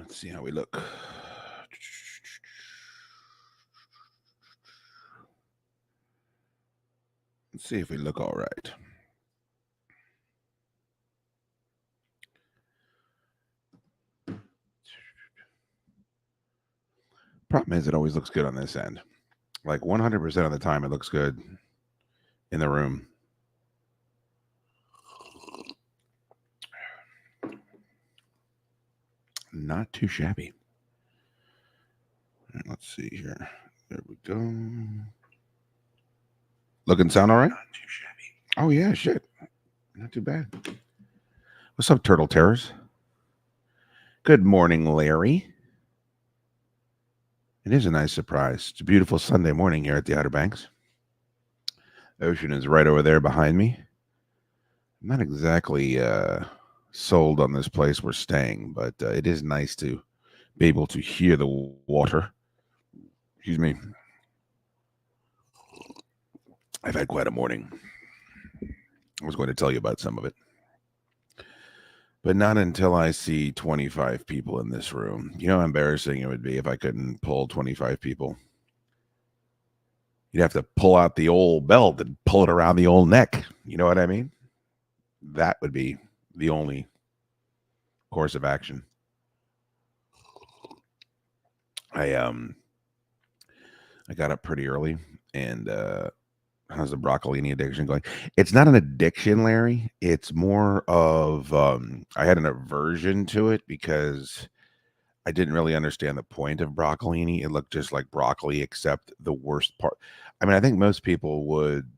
Let's see how we look. Let's see if we look all right. Problem is, it always looks good on this end. Like 100% of the time, it looks good in the room. Not too shabby. Let's see here. There we go. Look and sound all right? Not too shabby. Oh, yeah, shit. Not too bad. What's up, Turtle Terrors? Good morning, Larry. It is a nice surprise. It's a beautiful Sunday morning here at the Outer Banks. Ocean is right over there behind me. I'm not exactly sold on this place we're staying, but it is nice to be able to hear the water. Excuse me. I've had quite a morning. I was going to tell you about some of it, but not until I see 25 people in this room. You know how embarrassing it would be if I couldn't pull 25 people. You'd have to pull out the old belt and pull it around the old neck. You know what I mean? That would be the only course of action. I got up pretty early, and how's the broccolini addiction going? It's not an addiction, Larry. It's more of I had an aversion to it because I didn't really understand the point of broccolini. It looked just like broccoli, except the worst part. I mean, I think most people would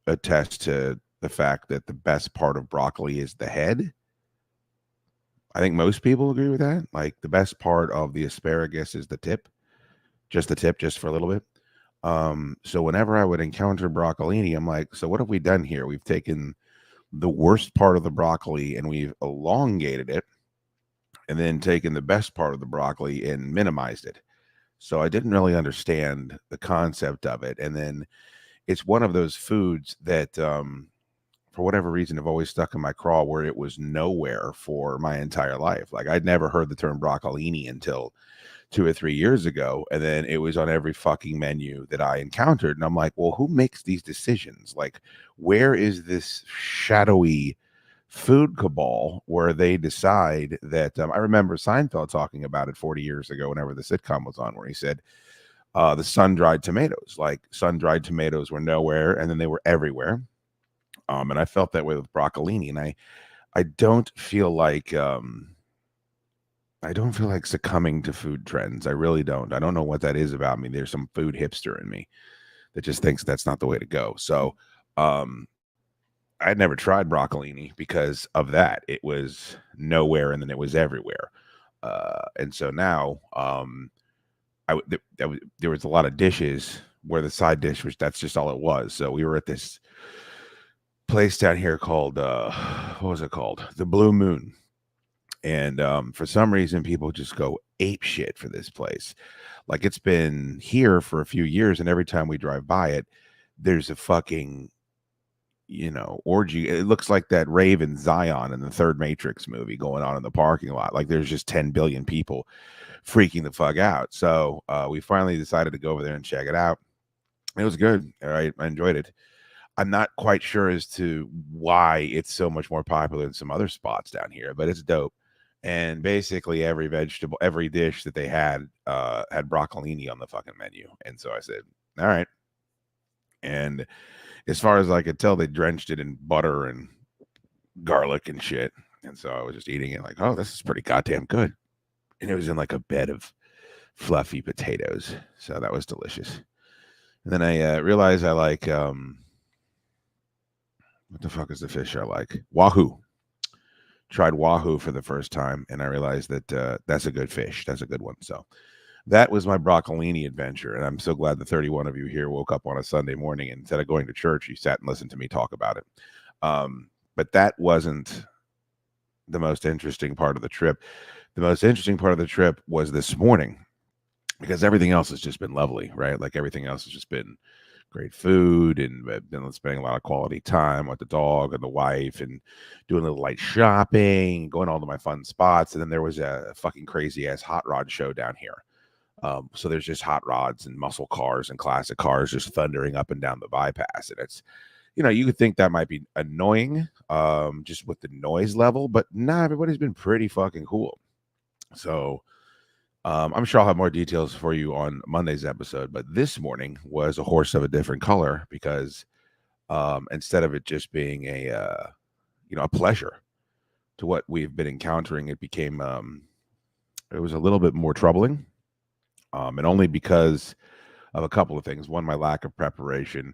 attest to the fact that the best part of broccoli is the head. I think most people agree with that. Like the best part of the asparagus is the tip, just for a little bit. So whenever I would encounter broccolini, I'm like, so what have we done here? We've taken the worst part of the broccoli and we've elongated it, and then taken the best part of the broccoli and minimized it. So I didn't really understand the concept of it. And then it's one of those foods that, for whatever reason, have always stuck in my craw, where it was nowhere for my entire life. Like I'd never heard the term broccolini until 2 or 3 years ago, and then it was on every fucking menu that I encountered, and I'm like, well, who makes these decisions? Like, where is this shadowy food cabal where they decide that I remember Seinfeld talking about it 40 years ago whenever the sitcom was on, where he said the sun-dried tomatoes, like sun-dried tomatoes were nowhere and then they were everywhere. And I felt that way with broccolini, and I don't feel like succumbing to food trends. I really don't. I don't know what that is about me. There's some food hipster in me that just thinks that's not the way to go. So I'd never tried broccolini because of that. It was nowhere and then it was everywhere. And so now there was a lot of dishes where the side dish was, that's just all it was. So we were at this place down here called what was it called? The Blue Moon. And for some reason, people just go ape shit for this place. Like it's been here for a few years, and every time we drive by it, there's a fucking, orgy. It looks like that rave in Zion in the third Matrix movie going on in the parking lot. Like there's just 10 billion people freaking the fuck out. So we finally decided to go over there and check it out. It was good. All right, I enjoyed it. I'm not quite sure as to why it's so much more popular than some other spots down here, but it's dope. And basically every dish that they had broccolini on the fucking menu. And so I said, all right. And as far as I could tell, they drenched it in butter and garlic and shit. And so I was just eating it like, oh, this is pretty goddamn good. And it was in like a bed of fluffy potatoes. So that was delicious. And then I realized I like, what the fuck is the fish I like? Wahoo. Tried wahoo for the first time, and I realized that that's a good fish. That's a good one. So that was my broccolini adventure, and I'm so glad the 31 of you here woke up on a Sunday morning, and instead of going to church, you sat and listened to me talk about it. But that wasn't the most interesting part of the trip. The most interesting part of the trip was this morning, because everything else has just been lovely, right? Like everything else has just been great food, and I've been spending a lot of quality time with the dog and the wife, and doing a little light shopping, going all to my fun spots. And then there was a fucking crazy ass hot rod show down here. So there's just hot rods and muscle cars and classic cars just thundering up and down the bypass, and it's, you could think that might be annoying, just with the noise level, but nah, everybody's been pretty fucking cool. So I'm sure I'll have more details for you on Monday's episode, but this morning was a horse of a different color because instead of it just being a pleasure to what we've been encountering, it became it was a little bit more troubling, and only because of a couple of things. One, my lack of preparation,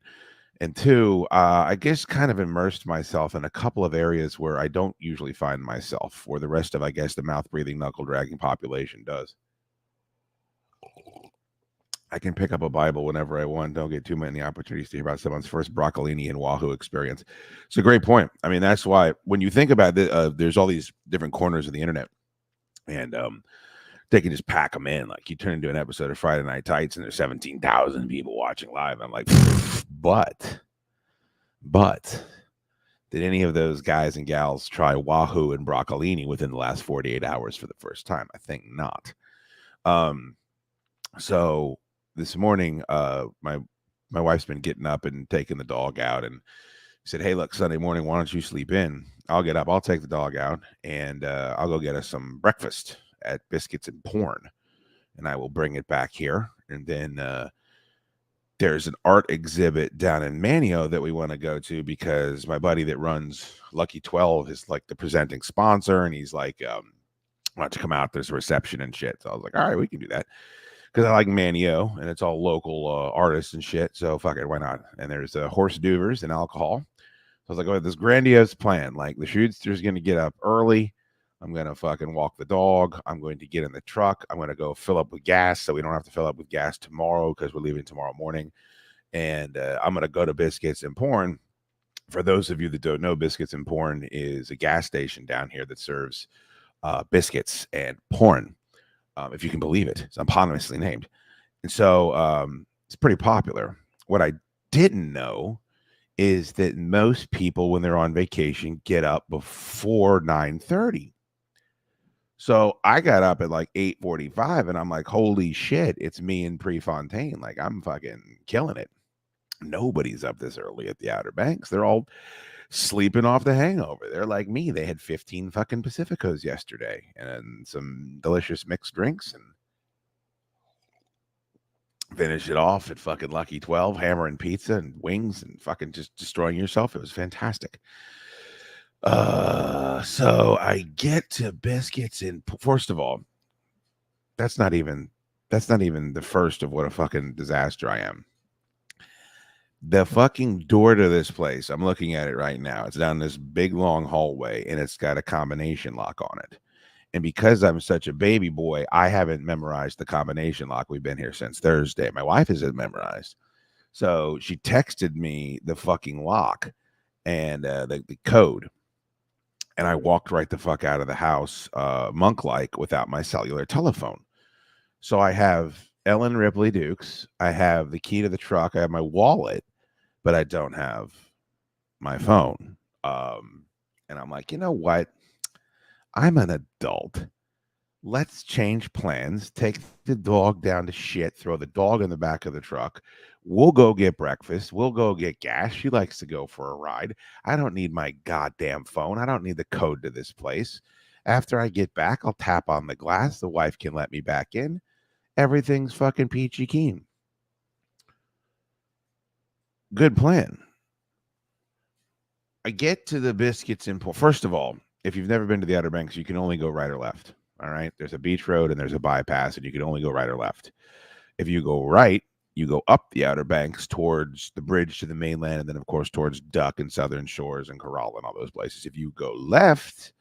and two, I guess kind of immersed myself in a couple of areas where I don't usually find myself, where the rest of, I guess, the mouth breathing, knuckle dragging population does. I can pick up a Bible whenever I want. Don't get too many opportunities to hear about someone's first broccolini and Wahoo experience. It's a great point. I mean, that's why when you think about it, there's all these different corners of the internet, and they can just pack them in. Like you turn into an episode of Friday Night Tights, and there's 17,000 people watching live. I'm like, but did any of those guys and gals try Wahoo and broccolini within the last 48 hours for the first time? I think not. So this morning, my wife's been getting up and taking the dog out, and said, "Hey, look, Sunday morning, why don't you sleep in? I'll get up, I'll take the dog out, and I'll go get us some breakfast at Biscuits and Porn, and I will bring it back here. And then there's an art exhibit down in Manio that we want to go to because my buddy that runs Lucky 12 is like the presenting sponsor, and he's like, why don't you come out? There's a reception and shit." So I was like, all right, we can do that. Because I like Manio, and it's all local artists and shit. So fuck it, why not? And there's horse duvers and alcohol. So I was like, oh, this grandiose plan. Like the Schuster's going to get up early. I'm going to fucking walk the dog. I'm going to get in the truck. I'm going to go fill up with gas so we don't have to fill up with gas tomorrow because we're leaving tomorrow morning. And I'm going to go to Biscuits and Porn. For those of you that don't know, Biscuits and Porn is a gas station down here that serves biscuits and porn. If you can believe it. It's eponymously named. And so it's pretty popular. What I didn't know is that most people, when they're on vacation, get up before 9:30. So I got up at like 8:45, and I'm like, holy shit, it's me and Prefontaine. Like, I'm fucking killing it. Nobody's up this early at the Outer Banks. They're all sleeping off the hangover. They're like me. They had 15 fucking Pacificos yesterday and some delicious mixed drinks, and finish it off at fucking Lucky 12, hammering pizza and wings and fucking just destroying yourself. It was fantastic. So I get to Biscuits, and first of all, that's not even the first of what a fucking disaster I am. The fucking door to this place, I'm looking at it right now. It's down this big long hallway, and it's got a combination lock on it. And because I'm such a baby boy, I haven't memorized the combination lock. We've been here since Thursday. My wife has it memorized. So she texted me the fucking lock and the code. And I walked right the fuck out of the house, monk-like, without my cellular telephone. So I have Ellen Ripley Dukes. I have the key to the truck. I have my wallet, but I don't have my phone. And I'm like, you know what? I'm an adult. Let's change plans. Take the dog down to shit. Throw the dog in the back of the truck. We'll go get breakfast. We'll go get gas. She likes to go for a ride. I don't need my goddamn phone. I don't need the code to this place. After I get back, I'll tap on the glass. The wife can let me back in. Everything's fucking peachy keen. Good plan. I get to the Biscuits and Porn. First of all, if you've never been to the Outer Banks, you can only go right or left. All right. There's a beach road and there's a bypass, and you can only go right or left. If you go right, you go up the Outer Banks towards the bridge to the mainland, and then, of course, towards Duck and Southern Shores and Corral and all those places. If you go left,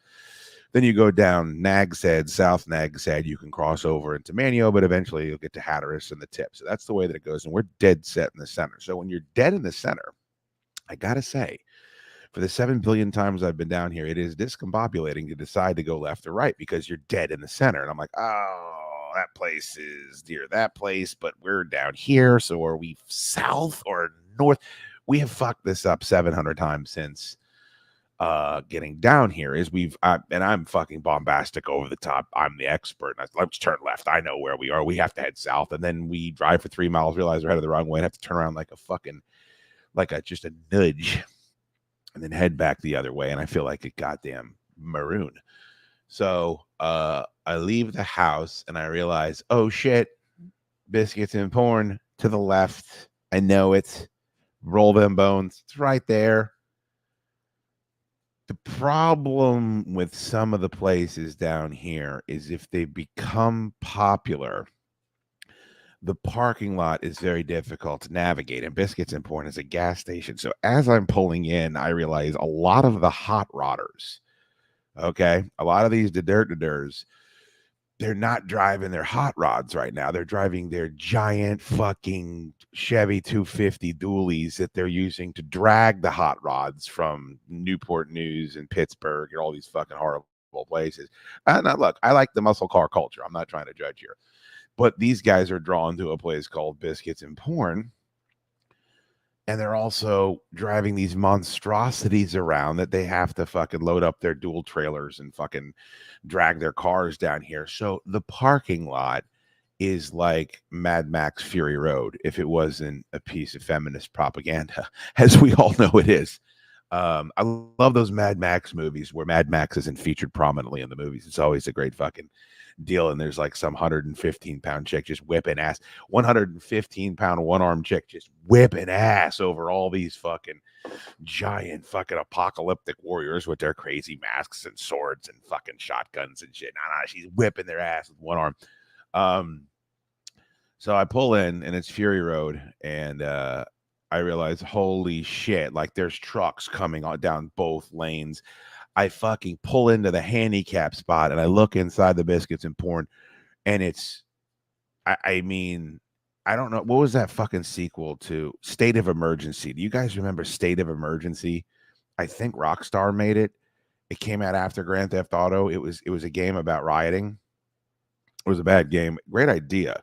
then you go down Nags Head, South Nags Head. You can cross over into Manio, but eventually you'll get to Hatteras and the tip. So that's the way that it goes, and we're dead set in the center. So when you're dead in the center, I got to say, for the 7 billion times I've been down here, it is discombobulating to decide to go left or right because you're dead in the center. And I'm like, oh, that place is near that place, but we're down here. So are we south or north. We have fucked this up 700 times since getting down here. Is and I'm fucking bombastic over the top. I'm the expert. Let's turn left. I know where we are. We have to head south, and then we drive for 3 miles, realize we're headed the wrong way, and have to turn around like a fucking just a nudge, and then head back the other way. And I feel like a goddamn maroon. So I leave the house and I realize, oh shit, Biscuits and Porn to the left. I know it. Roll them bones. It's right there. The problem with some of the places down here is if they become popular, the parking lot is very difficult to navigate. And Biscuits and Porn is a gas station. So as I'm pulling in, I realize a lot of the hot rodders, okay, a lot of these deders, they're not driving their hot rods right now. They're driving their giant fucking Chevy 250 dualies that they're using to drag the hot rods from Newport News and Pittsburgh and all these fucking horrible places. Now, look, I like the muscle car culture. I'm not trying to judge here. But these guys are drawn to a place called Biscuits and Porn. And they're also driving these monstrosities around that they have to fucking load up their dual trailers and fucking drag their cars down here. So the parking lot is like Mad Max Fury Road if it wasn't a piece of feminist propaganda, as we all know it is. I love those Mad Max movies where Mad Max isn't featured prominently in the movies. It's always a great fucking deal. And there's like some 115-pound chick just whipping ass, 115-pound one-armed chick just whipping ass over all these fucking giant fucking apocalyptic warriors with their crazy masks and swords and fucking shotguns and shit. Nah, she's whipping their ass with one arm. So I pull in and it's Fury Road, and I realize, holy shit, like there's trucks coming on down both lanes. I fucking pull into the handicap spot and I look inside the Biscuits and Porn, and it's, I mean, I don't know. What was that fucking sequel to State of Emergency? Do you guys remember State of Emergency? I think Rockstar made it. It came out after Grand Theft Auto. It was a game about rioting. It was a bad game. Great idea.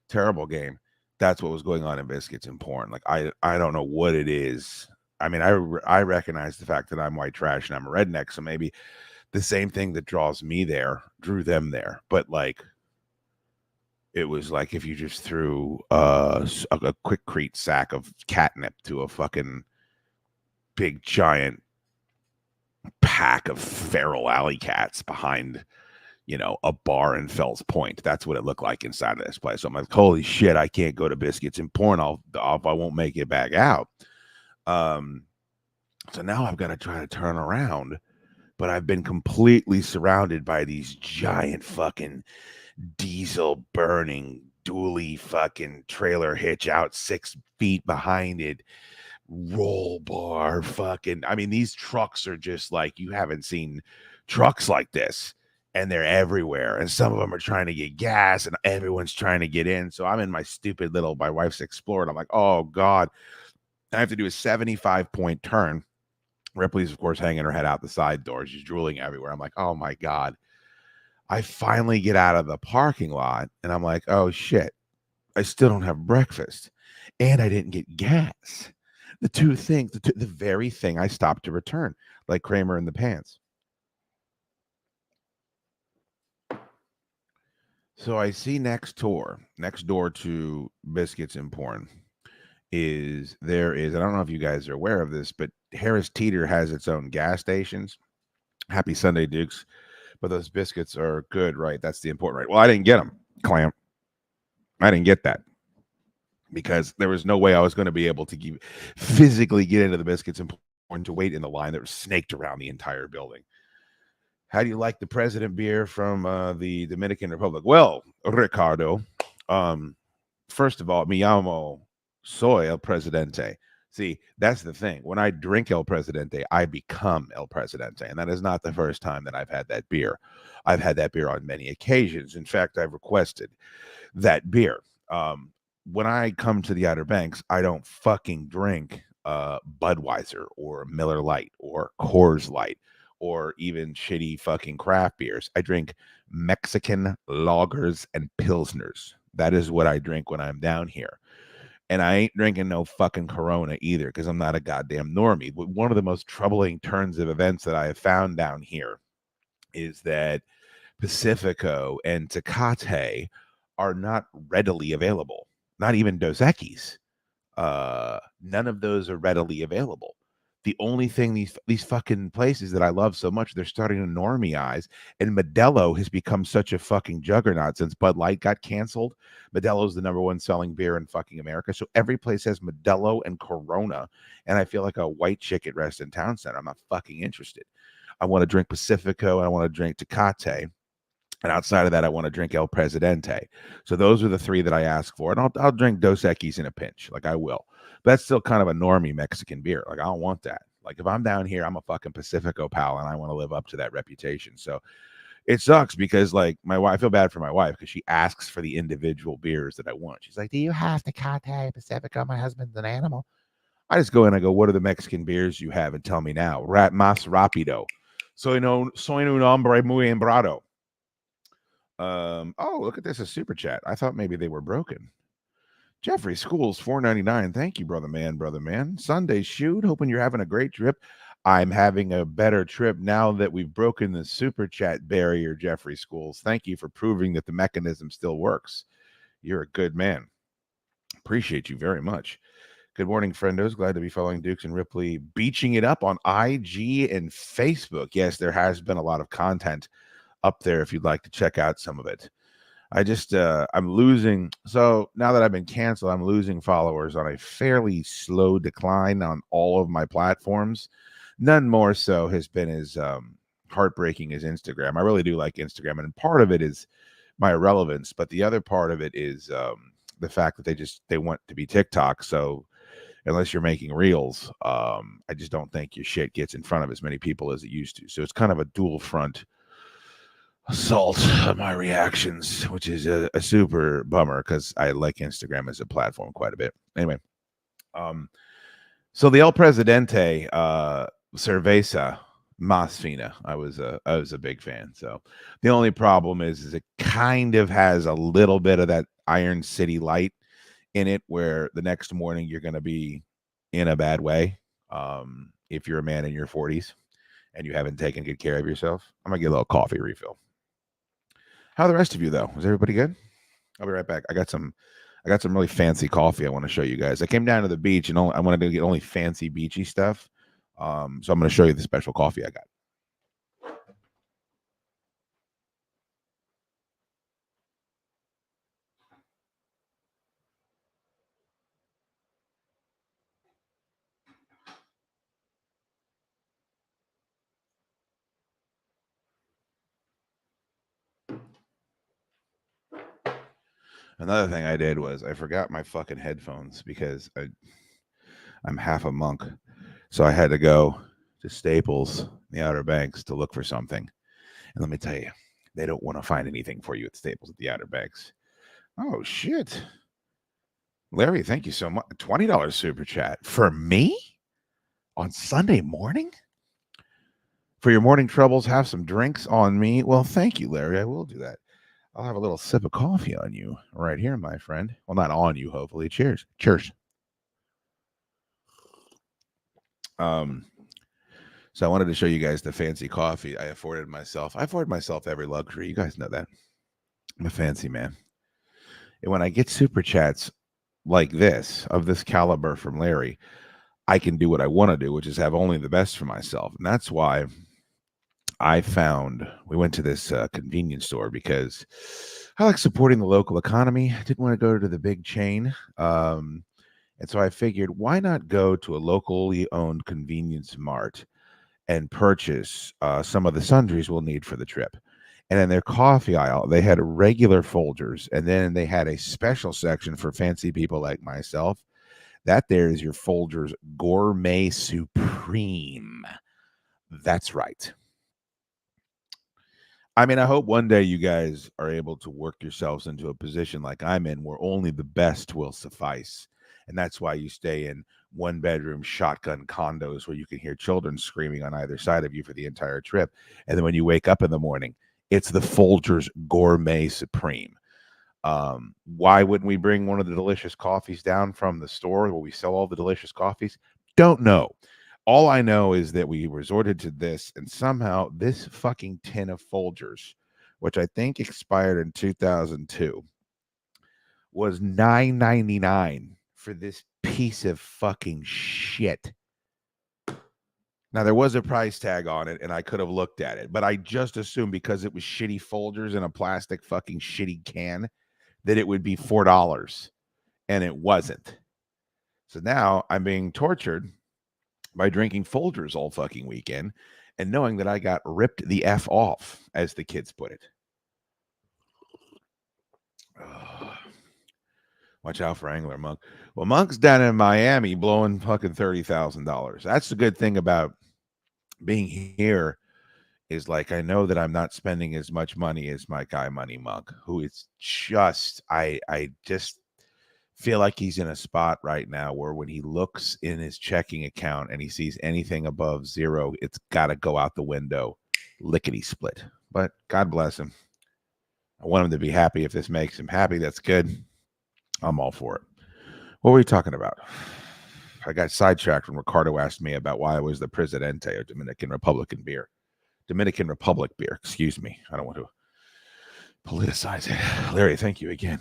Terrible game. That's what was going on in Biscuits and Porn. Like, I don't know what it is. I mean, I recognize the fact that I'm white trash and I'm a redneck, so maybe the same thing that draws me there drew them there. But like, it was like if you just threw a Quikrete sack of catnip to a fucking big giant pack of feral alley cats behind, a bar in Fells Point. That's what it looked like inside of this place. So I'm like, holy shit, I can't go to Biscuits and Porn. I won't make it back out. So now I've got to try to turn around, but I've been completely surrounded by these giant fucking diesel burning dually fucking trailer hitch out 6 feet behind it. Roll bar fucking, I mean, these trucks are just like, you haven't seen trucks like this. And they're everywhere. And some of them are trying to get gas and everyone's trying to get in. So I'm in my stupid my wife's Explorer. And I'm like, oh God, I have to do a 75-point turn. Ripley's, of course, hanging her head out the side door. She's drooling everywhere. I'm like, oh my God. I finally get out of the parking lot and I'm like, oh shit, I still don't have breakfast. And I didn't get gas. The two things, the very thing I stopped to return, like Kramer in the pants. So I see next door to Biscuits and Porn is, and I don't know if you guys are aware of this, but Harris Teeter has its own gas stations. Happy Sunday, Dukes. But those biscuits are good, right? That's the important, right? Well, I didn't get them, Clamp. I didn't get that because there was no way I was going to be able to physically get into the Biscuits and Porn to wait in the line that was snaked around the entire building. How do you like the president beer from the Dominican Republic? Well, Ricardo, first of all, mi llamo soy el presidente. See, that's the thing. When I drink El Presidente, I become El Presidente. And that is not the first time that I've had that beer. I've had that beer on many occasions. In fact, I've requested that beer. When I come to the Outer Banks, I don't fucking drink Budweiser or Miller Lite or Coors Light or even shitty fucking craft beers. I drink Mexican lagers and pilsners. That is what I drink when I'm down here. And I ain't drinking no fucking Corona either because I'm not a goddamn normie. But one of the most troubling turns of events that I have found down here is that Pacifico and Tecate are not readily available. Not even Dos Equis. None of those are readily available. The only thing these fucking places that I love so much, they're starting to normieize, and Modelo has become such a fucking juggernaut since Bud Light got canceled. Modelo's the number one selling beer in fucking America, so every place has Modelo and Corona, and I feel like a white chick at Reston Town Center. I'm not fucking interested. I want to drink Pacifico, and I want to drink Tecate. And outside of that, I want to drink El Presidente. So those are the three that I ask for. And I'll drink Dos Equis in a pinch. Like I will. But that's still kind of a normie Mexican beer. Like I don't want that. Like if I'm down here, I'm a fucking Pacifico pal and I want to live up to that reputation. So it sucks because like my wife, I feel bad for my wife because she asks for the individual beers that I want. She's like, do you have Tecate, Pacifico? My husband's an animal. I just go in and I go, what are the Mexican beers you have? And tell me now. Más rápido. Soy un hombre muy embrado. Oh, look at this, a super chat. I thought maybe they were broken. Jeffrey Schools, $4.99. Thank you, brother man. Sunday shoot. Hoping you're having a great trip. I'm having a better trip now that we've broken the super chat barrier, Jeffrey Schools. Thank you for proving that the mechanism still works. You're a good man. Appreciate you very much. Good morning, friendos. Glad to be following Dukes and Ripley, beaching it up on IG and Facebook. Yes, there has been a lot of content up there if you'd like to check out some of it. I'm losing. So now that I've been canceled, I'm losing followers on a fairly slow decline on all of my platforms. None more so has been as heartbreaking as Instagram. I really do like Instagram, and part of it is my relevance, but the other part of it is the fact that they want to be TikTok. So unless you're making reels, I just don't think your shit gets in front of as many people as it used to. So it's kind of a dual front assault on my reactions, which is a super bummer because I like Instagram as a platform quite a bit. Anyway, so the El Presidente Cerveza Más Fina, I was a big fan. So the only problem is it kind of has a little bit of that Iron City light in it, where the next morning you're going to be in a bad way if you're a man in your 40s and you haven't taken good care of yourself. I'm gonna get a little coffee refill. How are the rest of you though? Is everybody good? I'll be right back. I got some really fancy coffee I want to show you guys. I came down to the beach and I wanted to get only fancy beachy stuff. So I'm going to show you the special coffee I got. Another thing I did was I forgot my fucking headphones because I'm half a monk. So I had to go to Staples, the Outer Banks, to look for something. And let me tell you, they don't want to find anything for you at Staples at the Outer Banks. Oh, shit. Larry, thank you so much. $20 super chat for me on Sunday morning? For your morning troubles, have some drinks on me. Well, thank you, Larry. I will do that. I'll have a little sip of coffee on you right here, my friend. Well, not on you, hopefully. Cheers. Cheers. So I wanted to show you guys the fancy coffee I afforded myself. I afford myself every luxury. You guys know that. I'm a fancy man. And when I get super chats like this, of this caliber from Larry, I can do what I want to do, which is have only the best for myself. And that's why we went to this convenience store because I like supporting the local economy. I didn't want to go to the big chain. And so I figured, why not go to a locally owned convenience mart and purchase some of the sundries we'll need for the trip. And in their coffee aisle, they had regular Folgers, and then they had a special section for fancy people like myself. That there is your Folgers Gourmet Supreme. That's right. I mean, I hope one day you guys are able to work yourselves into a position like I'm in, where only the best will suffice. And that's why you stay in one-bedroom shotgun condos where you can hear children screaming on either side of you for the entire trip. And then when you wake up in the morning, it's the Folgers Gourmet Supreme. Why wouldn't we bring one of the delicious coffees down from the store where we sell all the delicious coffees? Don't know. All I know is that we resorted to this, and somehow this fucking tin of Folgers, which I think expired in 2002, was $9.99 for this piece of fucking shit. Now there was a price tag on it, and I could have looked at it, but I just assumed because it was shitty Folgers in a plastic fucking shitty can that it would be $4, and it wasn't. So now I'm being tortured by drinking Folgers all fucking weekend and knowing that I got ripped the F off, as the kids put it. Watch out for Angler Monk. Well, Monk's down in Miami blowing fucking $30,000. That's the good thing about being here, is like I know that I'm not spending as much money as my guy Money Monk, who is just I just feel like he's in a spot right now where when he looks in his checking account and he sees anything above zero, it's got to go out the window, lickety split. But God bless him. I want him to be happy. If this makes him happy, that's good. I'm all for it. What were we talking about? I got sidetracked when Ricardo asked me about why I was the Presidente of Dominican Republic beer. Dominican Republic beer, excuse me. I don't want to politicize it. Larry, thank you again.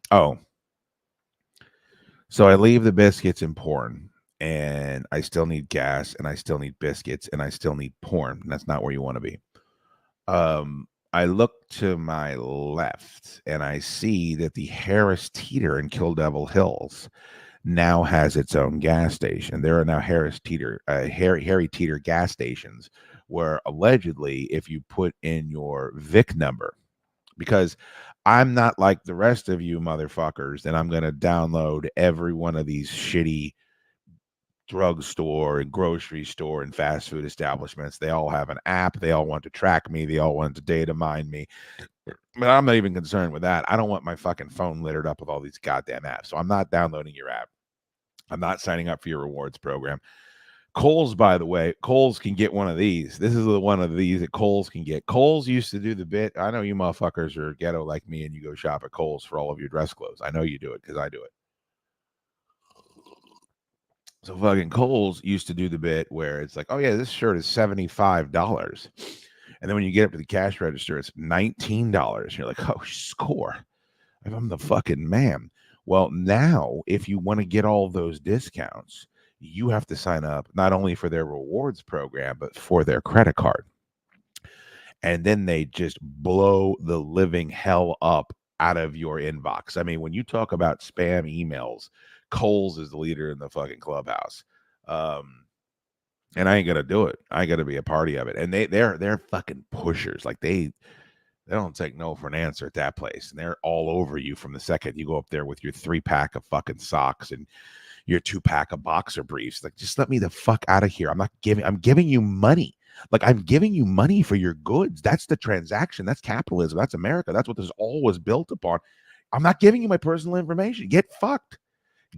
Oh, so I leave the biscuits in porn, and I still need gas, and I still need biscuits, and I still need porn. And that's not where you want to be. I look to my left, and I see that the Harris Teeter in Kill Devil Hills now has its own gas station. There are now Harry Teeter gas stations where allegedly, if you put in your VIC number, because I'm not like the rest of you motherfuckers, and I'm going to download every one of these shitty drugstore and grocery store and fast food establishments. They all have an app. They all want to track me. They all want to data mine me. But I'm not even concerned with that. I don't want my fucking phone littered up with all these goddamn apps. So I'm not downloading your app. I'm not signing up for your rewards program. Kohl's, by the way, Kohl's can get one of these. This is the one of these that Kohl's can get. Kohl's used to do the bit. I know you motherfuckers are ghetto like me and you go shop at Kohl's for all of your dress clothes. I know you do it because I do it. So fucking Kohl's used to do the bit where it's like, oh yeah, this shirt is $75. And then when you get up to the cash register, it's $19. You're like, oh, score. I'm the fucking man. Well, now if you want to get all those discounts, you have to sign up not only for their rewards program, but for their credit card. And then they just blow the living hell up out of your inbox. I mean, when you talk about spam emails, Kohl's is the leader in the fucking clubhouse. And I ain't gonna do it. I ain't gonna be a party of it. And they're fucking pushers. Like they don't take no for an answer at that place. And they're all over you from the second you go up there with your 3-pack of fucking socks and your 2-pack of boxer briefs. Like, just let me the fuck out of here. I'm giving you money. Like, I'm giving you money for your goods. That's the transaction. That's capitalism. That's America. That's what this all was built upon. I'm not giving you my personal information. Get fucked.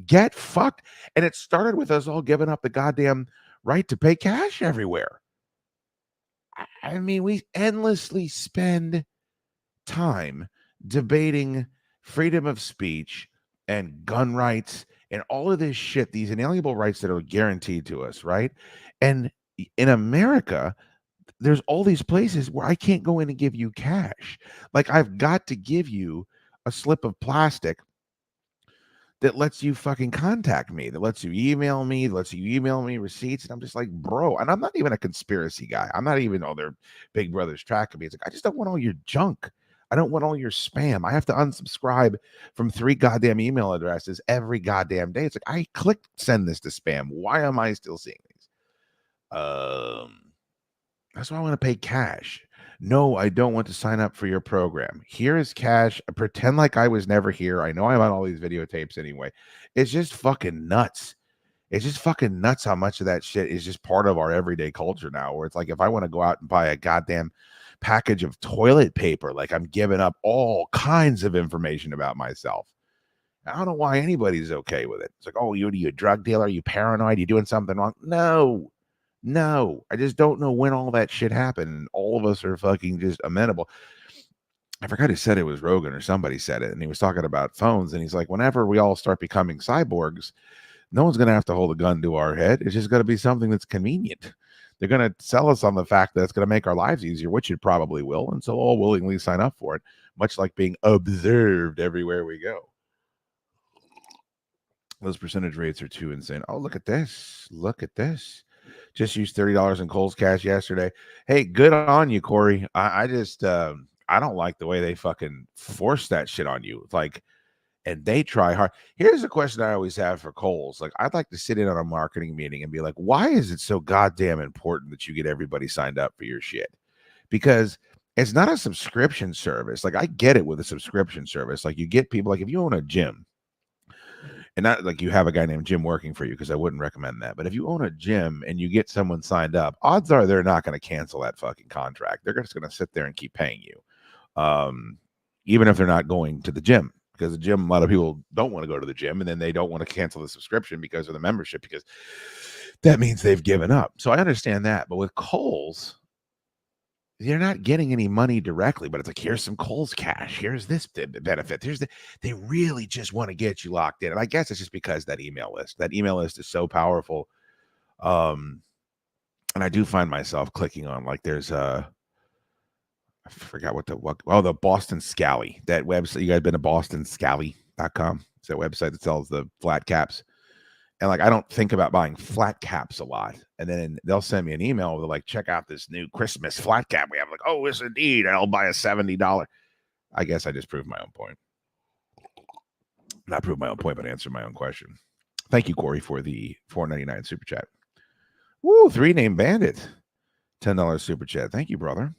Get fucked. And it started with us all giving up the goddamn right to pay cash everywhere. I mean, we endlessly spend time debating freedom of speech and gun rights and all of this shit, these inalienable rights that are guaranteed to us, right? And in America, there's all these places where I can't go in and give you cash. Like, I've got to give you a slip of plastic that lets you fucking contact me, that lets you email me, receipts. And I'm just like, bro, and I'm not even a conspiracy guy. I'm not even, oh, they're Big Brother's tracking me. It's like, I just don't want all your junk. I don't want all your spam. I have to unsubscribe from 3 goddamn email addresses every goddamn day. It's like, I clicked send this to spam. Why am I still seeing these? That's why I want to pay cash. No, I don't want to sign up for your program. Here is cash. Pretend like I was never here. I know I'm on all these videotapes anyway. It's just fucking nuts. It's just fucking nuts how much of that shit is just part of our everyday culture now, where it's like, if I want to go out and buy a goddamn package of toilet paper, like, I'm giving up all kinds of information about myself. I don't know why anybody's okay with it. It's like, oh, you a drug dealer? Are you paranoid? You doing something wrong? No, I just don't know when all that shit happened. And all of us are fucking just amenable. I forgot who said it, was Rogan or somebody said it, and he was talking about phones, and he's like, whenever we all start becoming cyborgs, no one's going to have to hold a gun to our head. It's just going to be something that's convenient. They're going to sell us on the fact that it's going to make our lives easier, which it probably will, and so we'll all willingly sign up for it, much like being observed everywhere we go. Those percentage rates are too insane. Oh, look at this. Look at this. Just used $30 in Kohl's Cash yesterday. Hey, good on you, Corey. I just I don't like the way they fucking force that shit on you. Like, and they try hard. Here's a question I always have for Kohl's. Like, I'd like to sit in on a marketing meeting and be like, why is it so goddamn important that you get everybody signed up for your shit? Because it's not a subscription service. Like, I get it with a subscription service. Like, you get people, like if you own a gym, and not like you have a guy named Jim working for you, because I wouldn't recommend that. But if you own a gym and you get someone signed up, odds are they're not going to cancel that fucking contract. They're just going to sit there and keep paying you, even if they're not going to the gym. Because the gym, a lot of people don't want to go to the gym, and then they don't want to cancel the subscription because of the membership, because that means they've given up. So I understand that. But with Kohl's, you're not getting any money directly, but it's like, here's some Kohl's Cash. Here's this benefit. They really just want to get you locked in. And I guess it's just because that email list is so powerful. And I do find myself clicking on, like, there's I forgot the Boston Scally, that website. You guys been to bostonscally.com? It's that website that sells the flat caps. And like, I don't think about buying flat caps a lot. And then they'll send me an email with like, check out this new Christmas flat cap we have. Like, oh, yes, indeed. I'll buy a $70. I guess I just proved my own point. Not prove my own point, but answer my own question. Thank you, Corey, for the $4.99 super chat. Woo, 3-name bandit. $10 super chat. Thank you, brother.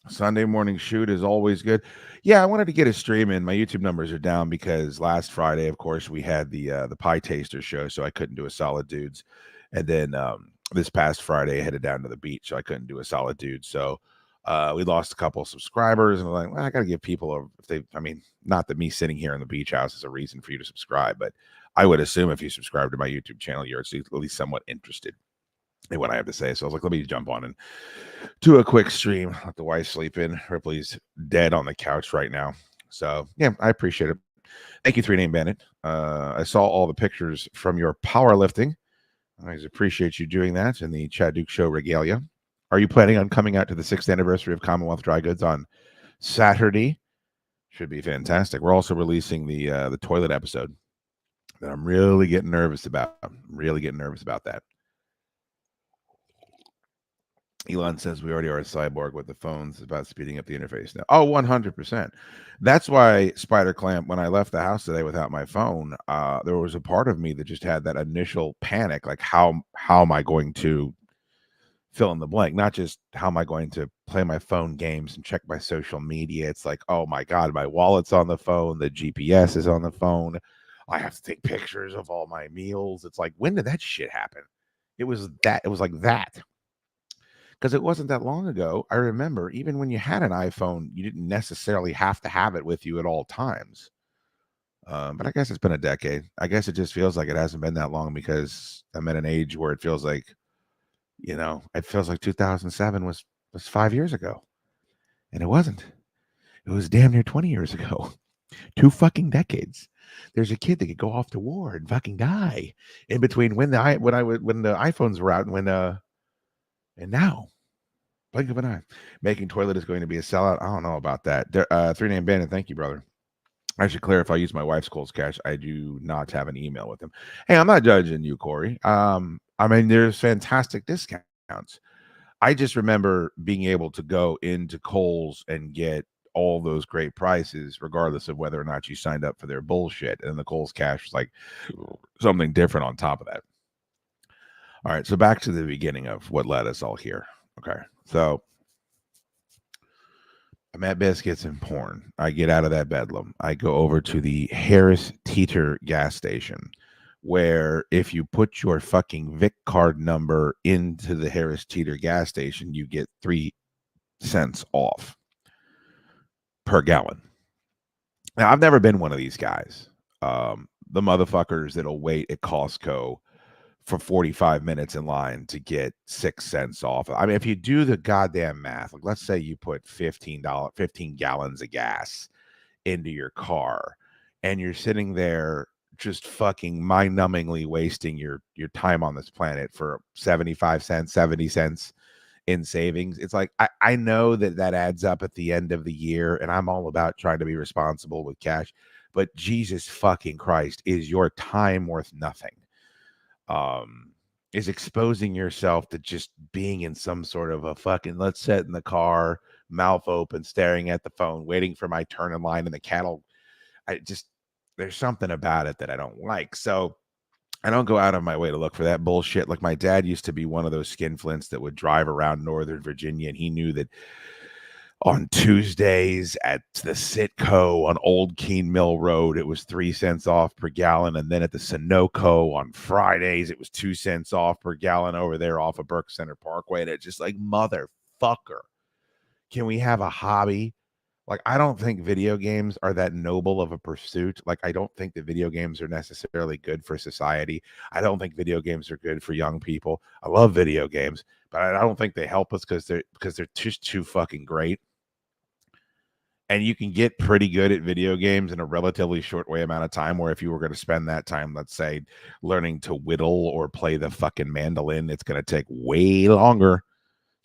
Sunday morning shoot is always good. Yeah, I wanted to get a stream in. My YouTube numbers are down because last Friday, of course, we had the Pie Taster show, so I couldn't do a Solid Dudes. And then this past Friday, I headed down to the beach, so I couldn't do a Solid Dude. So we lost a couple of subscribers, and I'm like, well, I got to give people not that me sitting here in the beach house is a reason for you to subscribe, but I would assume if you subscribe to my YouTube channel, you're at least somewhat interested in what I have to say. So I was like, let me jump on and do a quick stream. Let the wife sleep in. Ripley's dead on the couch right now. So yeah, I appreciate it. Thank you, 3-name bandit. I saw all the pictures from your powerlifting. I always appreciate you doing that in the Chad Duke Show regalia. Are you planning on coming out to the 6th anniversary of Commonwealth Dry Goods on Saturday? Should be fantastic. We're also releasing the toilet episode that I'm really getting nervous about. That. Elon says we already are a cyborg with the phones. It's about speeding up the interface now. Oh, 100%. That's why Spider Clamp, when I left the house today without my phone, there was a part of me that just had that initial panic, like how am I going to fill in the blank? Not just how am I going to play my phone games and check my social media. It's like, oh my God, my wallet's on the phone, the GPS is on the phone. I have to take pictures of all my meals. It's like, when did that shit happen? It was like that. Because it wasn't that long ago. I remember even when you had an iPhone, you didn't necessarily have to have it with you at all times. But I guess it's been a decade. I guess it just feels like it hasn't been that long because I'm at an age where it feels like, it feels like 2007 was 5 years ago. And it wasn't. It was damn near 20 years ago. 2 fucking decades. There's a kid that could go off to war and fucking die in between when the iPhones were out and now, blink of an eye. Making toilet is going to be a sellout. I don't know about that. 3-name bandit, thank you, brother. I should clarify, I use my wife's Kohl's Cash. I do not have an email with him. Hey, I'm not judging you, Corey. There's fantastic discounts. I just remember being able to go into Kohl's and get all those great prices, regardless of whether or not you signed up for their bullshit. And the Kohl's Cash was like something different on top of that. All right, so back to the beginning of what led us all here. Okay, so I'm at Biscuits and Porn. I get out of that bedlam. I go over to the Harris Teeter gas station, where if you put your fucking Vic card number into the Harris Teeter gas station, you get 3 cents off per gallon. Now, I've never been one of these guys. The motherfuckers that'll wait at Costco for 45 minutes in line to get 6 cents off. I mean, if you do the goddamn math, like let's say you put $15 gallons of gas into your car and you're sitting there just fucking mind-numbingly wasting your time on this planet for 75 cents, 70 cents in savings. It's like I know that adds up at the end of the year, and I'm all about trying to be responsible with cash, but Jesus fucking Christ, is your time worth nothing? Is exposing yourself to just being in some sort of a fucking, let's sit in the car, mouth open, staring at the phone, waiting for my turn in line in the cattle. There's something about it that I don't like. So I don't go out of my way to look for that bullshit. Like my dad used to be one of those skinflints that would drive around Northern Virginia, and he knew that on Tuesdays at the Citco on Old Keene Mill Road, it was 3 cents off per gallon. And then at the Sunoco on Fridays, it was 2 cents off per gallon over there off of Burke Center Parkway. And it's just like, motherfucker, can we have a hobby? Like, I don't think video games are that noble of a pursuit. Like, I don't think that video games are necessarily good for society. I don't think video games are good for young people. I love video games, but I don't think they help us because they're just too fucking great. And you can get pretty good at video games in a relatively short amount of time, where if you were going to spend that time, let's say, learning to whittle or play the fucking mandolin, it's going to take way longer.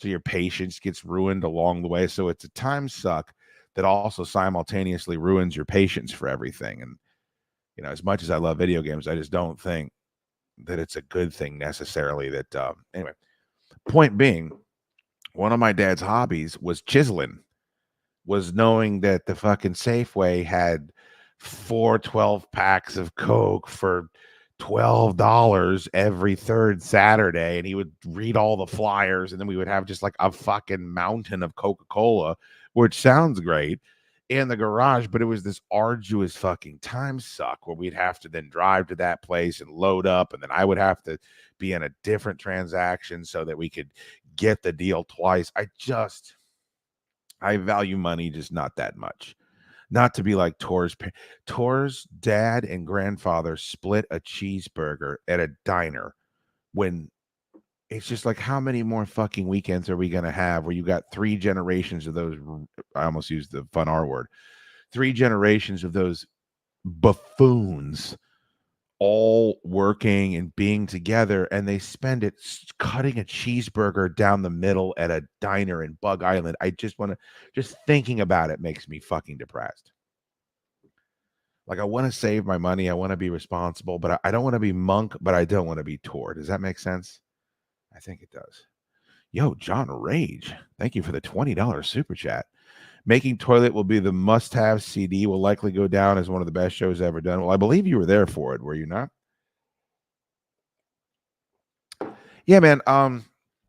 So your patience gets ruined along the way. So it's a time suck that also simultaneously ruins your patience for everything. And, you know, as much as I love video games, I just don't think that it's a good thing necessarily. Anyway, point being, one of my dad's hobbies was chiseling. Was knowing that the fucking Safeway had 4 12-packs of Coke for $12 every third Saturday, and he would read all the flyers, and then we would have just like a fucking mountain of Coca-Cola, which sounds great, in the garage, but it was this arduous fucking time suck where we'd have to then drive to that place and load up, and then I would have to be in a different transaction so that we could get the deal twice. I value money just not that much. Not to be like Tor's dad and grandfather split a cheeseburger at a diner when it's just like, how many more fucking weekends are we going to have where you got 3 generations of those? I almost used the fun R word. 3 generations of those buffoons all working and being together, and they spend it cutting a cheeseburger down the middle at a diner in Bug Island. I just want to, just thinking about it makes me fucking depressed. Like, I want to save my money. I want to be responsible, but I don't want to be Monk, but I don't want to be Tor. Does that make sense? I think it does. Yo, John Rage, thank you for the $20 super chat. Making Toilet will be the must-have CD. Will likely go down as one of the best shows ever done. Well, I believe you were there for it, were you not? Yeah, man.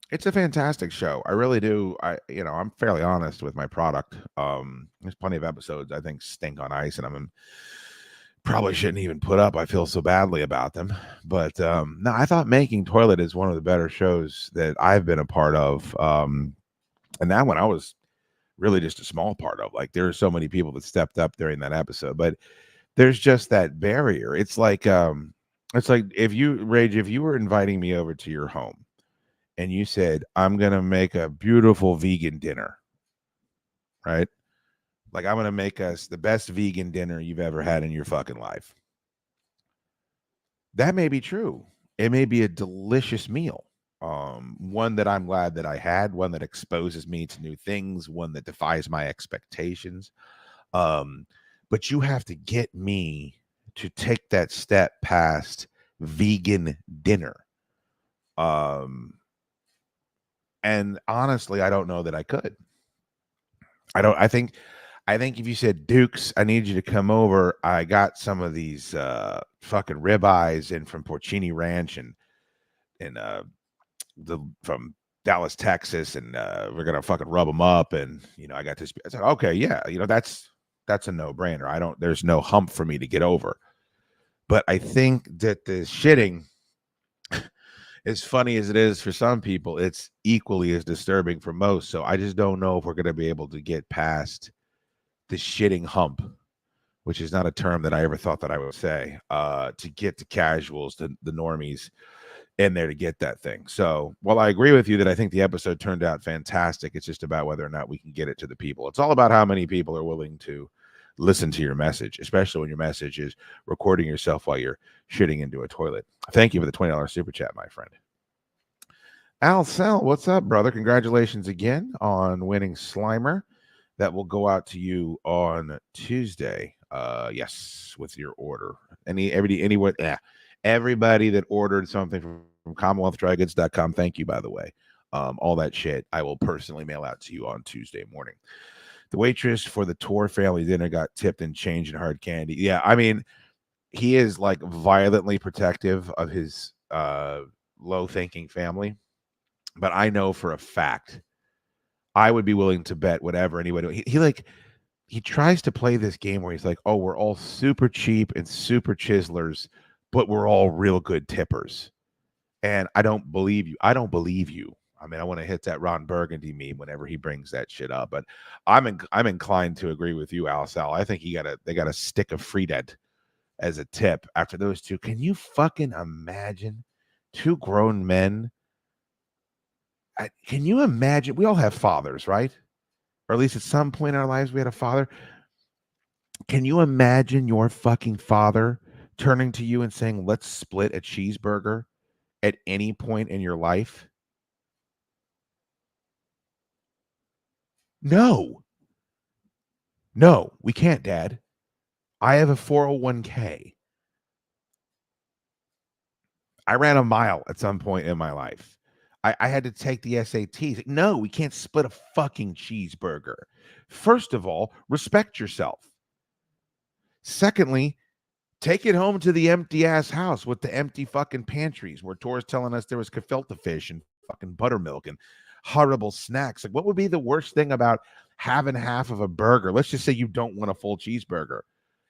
It's a fantastic show. I really do. I'm fairly honest with my product. There's plenty of episodes I think stink on ice, and I'm probably shouldn't even put up. I feel so badly about them. But no, I thought Making Toilet is one of the better shows that I've been a part of. And that one I was really just a small part of. Like, there are so many people that stepped up during that episode, but there's just that barrier. It's like if you were inviting me over to your home and you said, I'm gonna make a beautiful vegan dinner, right? Like, I'm gonna make us the best vegan dinner you've ever had in your fucking life. That may be true. It may be a delicious meal. One that I'm glad that I had, one that exposes me to new things, one that defies my expectations. But you have to get me to take that step past vegan dinner. And honestly, I don't know that I could. I think if you said, Dukes, I need you to come over. I got some of these fucking ribeyes in from Porcini Ranch and from Dallas, Texas, and we're gonna fucking rub them up. And I got this. I said, okay, yeah, that's a no-brainer. There's no hump for me to get over. But I think that the shitting, as funny as it is for some people, it's equally as disturbing for most. So I just don't know if we're gonna be able to get past the shitting hump, which is not a term that I ever thought that I would say, to get to casuals, the normies, in there to get that thing. So while I agree with you that I think the episode turned out fantastic, it's just about whether or not we can get it to the people. It's all about how many people are willing to listen to your message, especially when your message is recording yourself while you're shitting into a toilet. Thank you for the $20 super chat, my friend. Al Sell, what's up, brother? Congratulations again on winning Slimer. That will go out to you on Tuesday. Yes, with your order. Everybody that ordered something from CommonwealthDryGoods.com, thank you, by the way. All that shit I will personally mail out to you on Tuesday morning. The waitress for the Tor family dinner got tipped in change and hard candy. Yeah, I mean, he is like violently protective of his low-thinking family, but I know for a fact I would be willing to bet whatever anybody. He tries to play this game where he's like, "Oh, we're all super cheap and super chiselers, but we're all real good tippers." And I don't believe you. I don't believe you. I mean, I want to hit that Ron Burgundy meme whenever he brings that shit up, but I'm inclined to agree with you, Al Sal. I think they got a stick of Friedet as a tip after those two. Can you fucking imagine two grown men? Can you imagine? We all have fathers, right? Or at least at some point in our lives, we had a father. Can you imagine your fucking father turning to you and saying, "Let's split a cheeseburger" at any point in your life? No. No, we can't, Dad. I have a 401k. I ran a mile at some point in my life. I had to take the SATs. No, we can't split a fucking cheeseburger. First of all, respect yourself. Secondly, take it home to the empty ass house with the empty fucking pantries where Tor's telling us there was gefilte fish and fucking buttermilk and horrible snacks. Like, what would be the worst thing about having half of a burger? Let's just say you don't want a full cheeseburger.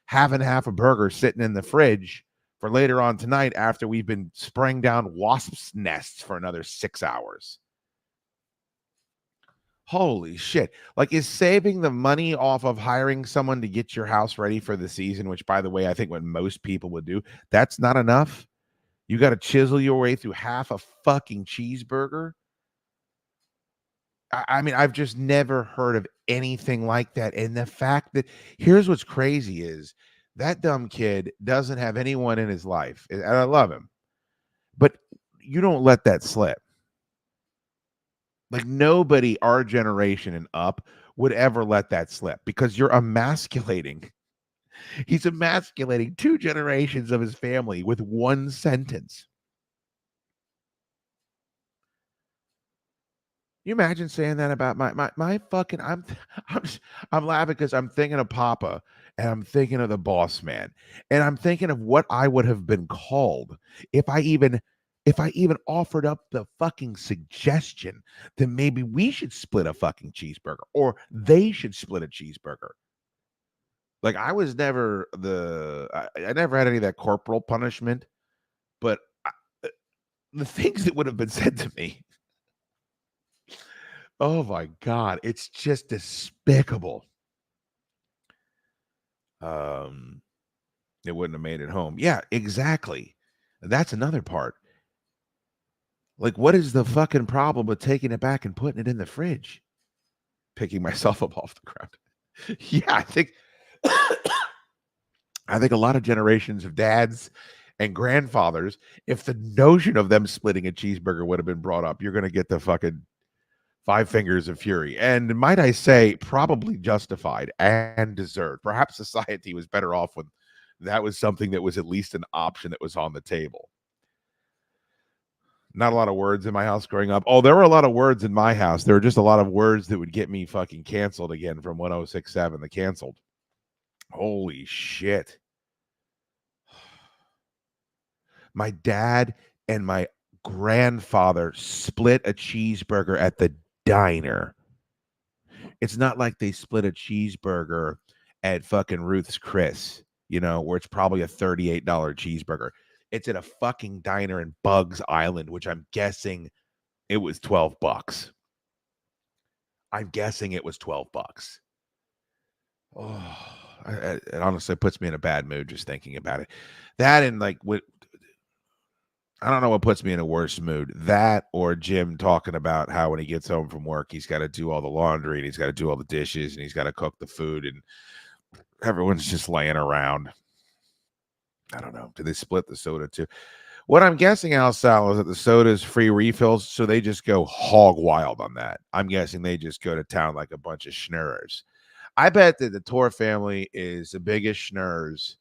Having half a burger sitting in the fridge for later on tonight after we've been spraying down wasps' nests for another 6 hours. Holy shit. Like, is saving the money off of hiring someone to get your house ready for the season, which, by the way, I think what most people would do, that's not enough? You got to chisel your way through half a fucking cheeseburger? I mean, I've just never heard of anything like that. And the fact that here's what's crazy is that dumb kid doesn't have anyone in his life. And I love him, but you don't let that slip. Like nobody, our generation and up, would ever let that slip because you're emasculating. He's emasculating two generations of his family with one sentence. You imagine saying that about my fucking I'm I'm laughing because I'm thinking of Papa and I'm thinking of the boss man and I'm thinking of what I would have been called if I even offered up the fucking suggestion that maybe we should split a fucking cheeseburger or they should split a cheeseburger. Like I was never I never had any of that corporal punishment, but the things that would have been said to me. Oh my god, it's just despicable. Um, it wouldn't have made it home. Yeah, exactly. That's another part. Like, what is the fucking problem with taking it back and putting it in the fridge? Picking myself up off the ground. Yeah, I think a lot of generations of dads and grandfathers, if the notion of them splitting a cheeseburger would have been brought up, you're gonna get the fucking five fingers of fury. And might I say, probably justified and deserved. Perhaps society was better off when that was something that was at least an option that was on the table. Not a lot of words in my house growing up. Oh, there were a lot of words in my house. There were just a lot of words that would get me fucking canceled again from 1067, the canceled. Holy shit. My dad and my grandfather split a cheeseburger at the diner. It's not like they split a cheeseburger at fucking Ruth's Chris, where it's probably a $38 cheeseburger. It's at a fucking diner in Bugs Island, which I'm guessing it was $12. I'm guessing it was $12. Oh, it honestly puts me in a bad mood just thinking about it. That and like what I don't know what puts me in a worse mood. That or Jim talking about how when he gets home from work, he's got to do all the laundry and he's got to do all the dishes and he's got to cook the food and everyone's just laying around. I don't know. Do they split the soda too? What I'm guessing, Al Sal, is that the soda's free refills, so they just go hog wild on that. I'm guessing they just go to town like a bunch of schnurrs. I bet that the Tor family is the biggest schnurrs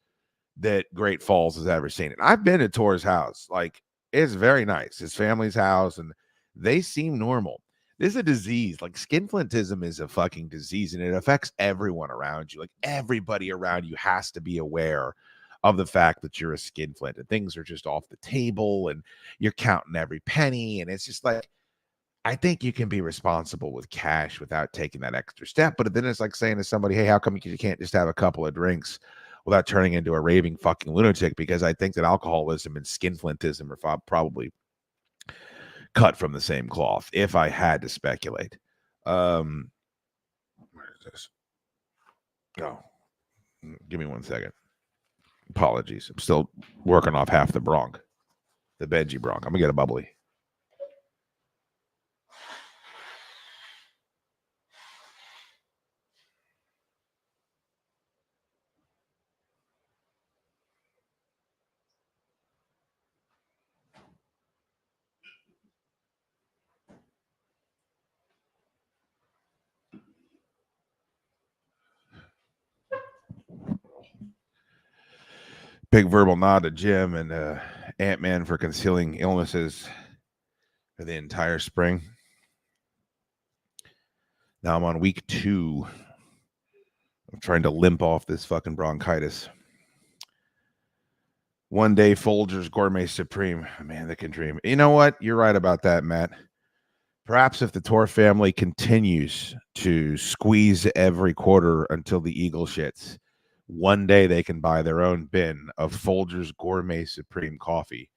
that Great Falls has ever seen. And I've been to Tor's house. Like, it's very nice. His family's house, and they seem normal. This is a disease. Like, skinflintism is a fucking disease, and it affects everyone around you. Like, everybody around you has to be aware of the fact that you're a skinflint and things are just off the table and you're counting every penny. And it's just like, I think you can be responsible with cash without taking that extra step. But then it's like saying to somebody, hey, how come you can't just have a couple of drinks without turning into a raving fucking lunatic? Because I think that alcoholism and skinflintism are probably cut from the same cloth, if I had to speculate. Where is this? Oh, give me 1 second. Apologies. I'm still working off half the Bronc, the Benji Bronc. I'm going to get a bubbly. Big verbal nod to Jim and Ant-Man for concealing illnesses for the entire spring. Now I'm on week 2. I'm trying to limp off this fucking bronchitis. One day, Folgers Gourmet Supreme. Man, that can dream. You know what? You're right about that, Matt. Perhaps if the Tor family continues to squeeze every quarter until the eagle shits, one day they can buy their own bin of Folgers Gourmet Supreme coffee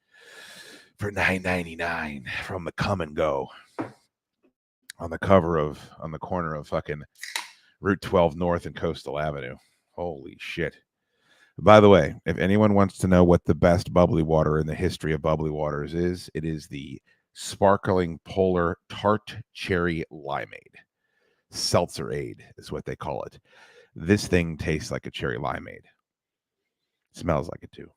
for $9.99 from the Come and Go on the corner of fucking Route 12 North and Coastal Avenue. Holy shit. By the way, if anyone wants to know what the best bubbly water in the history of bubbly waters is, it is the Sparkling Polar Tart Cherry Limeade. Seltzer-Aid is what they call it. This thing tastes like a cherry limeade. Smells like it too.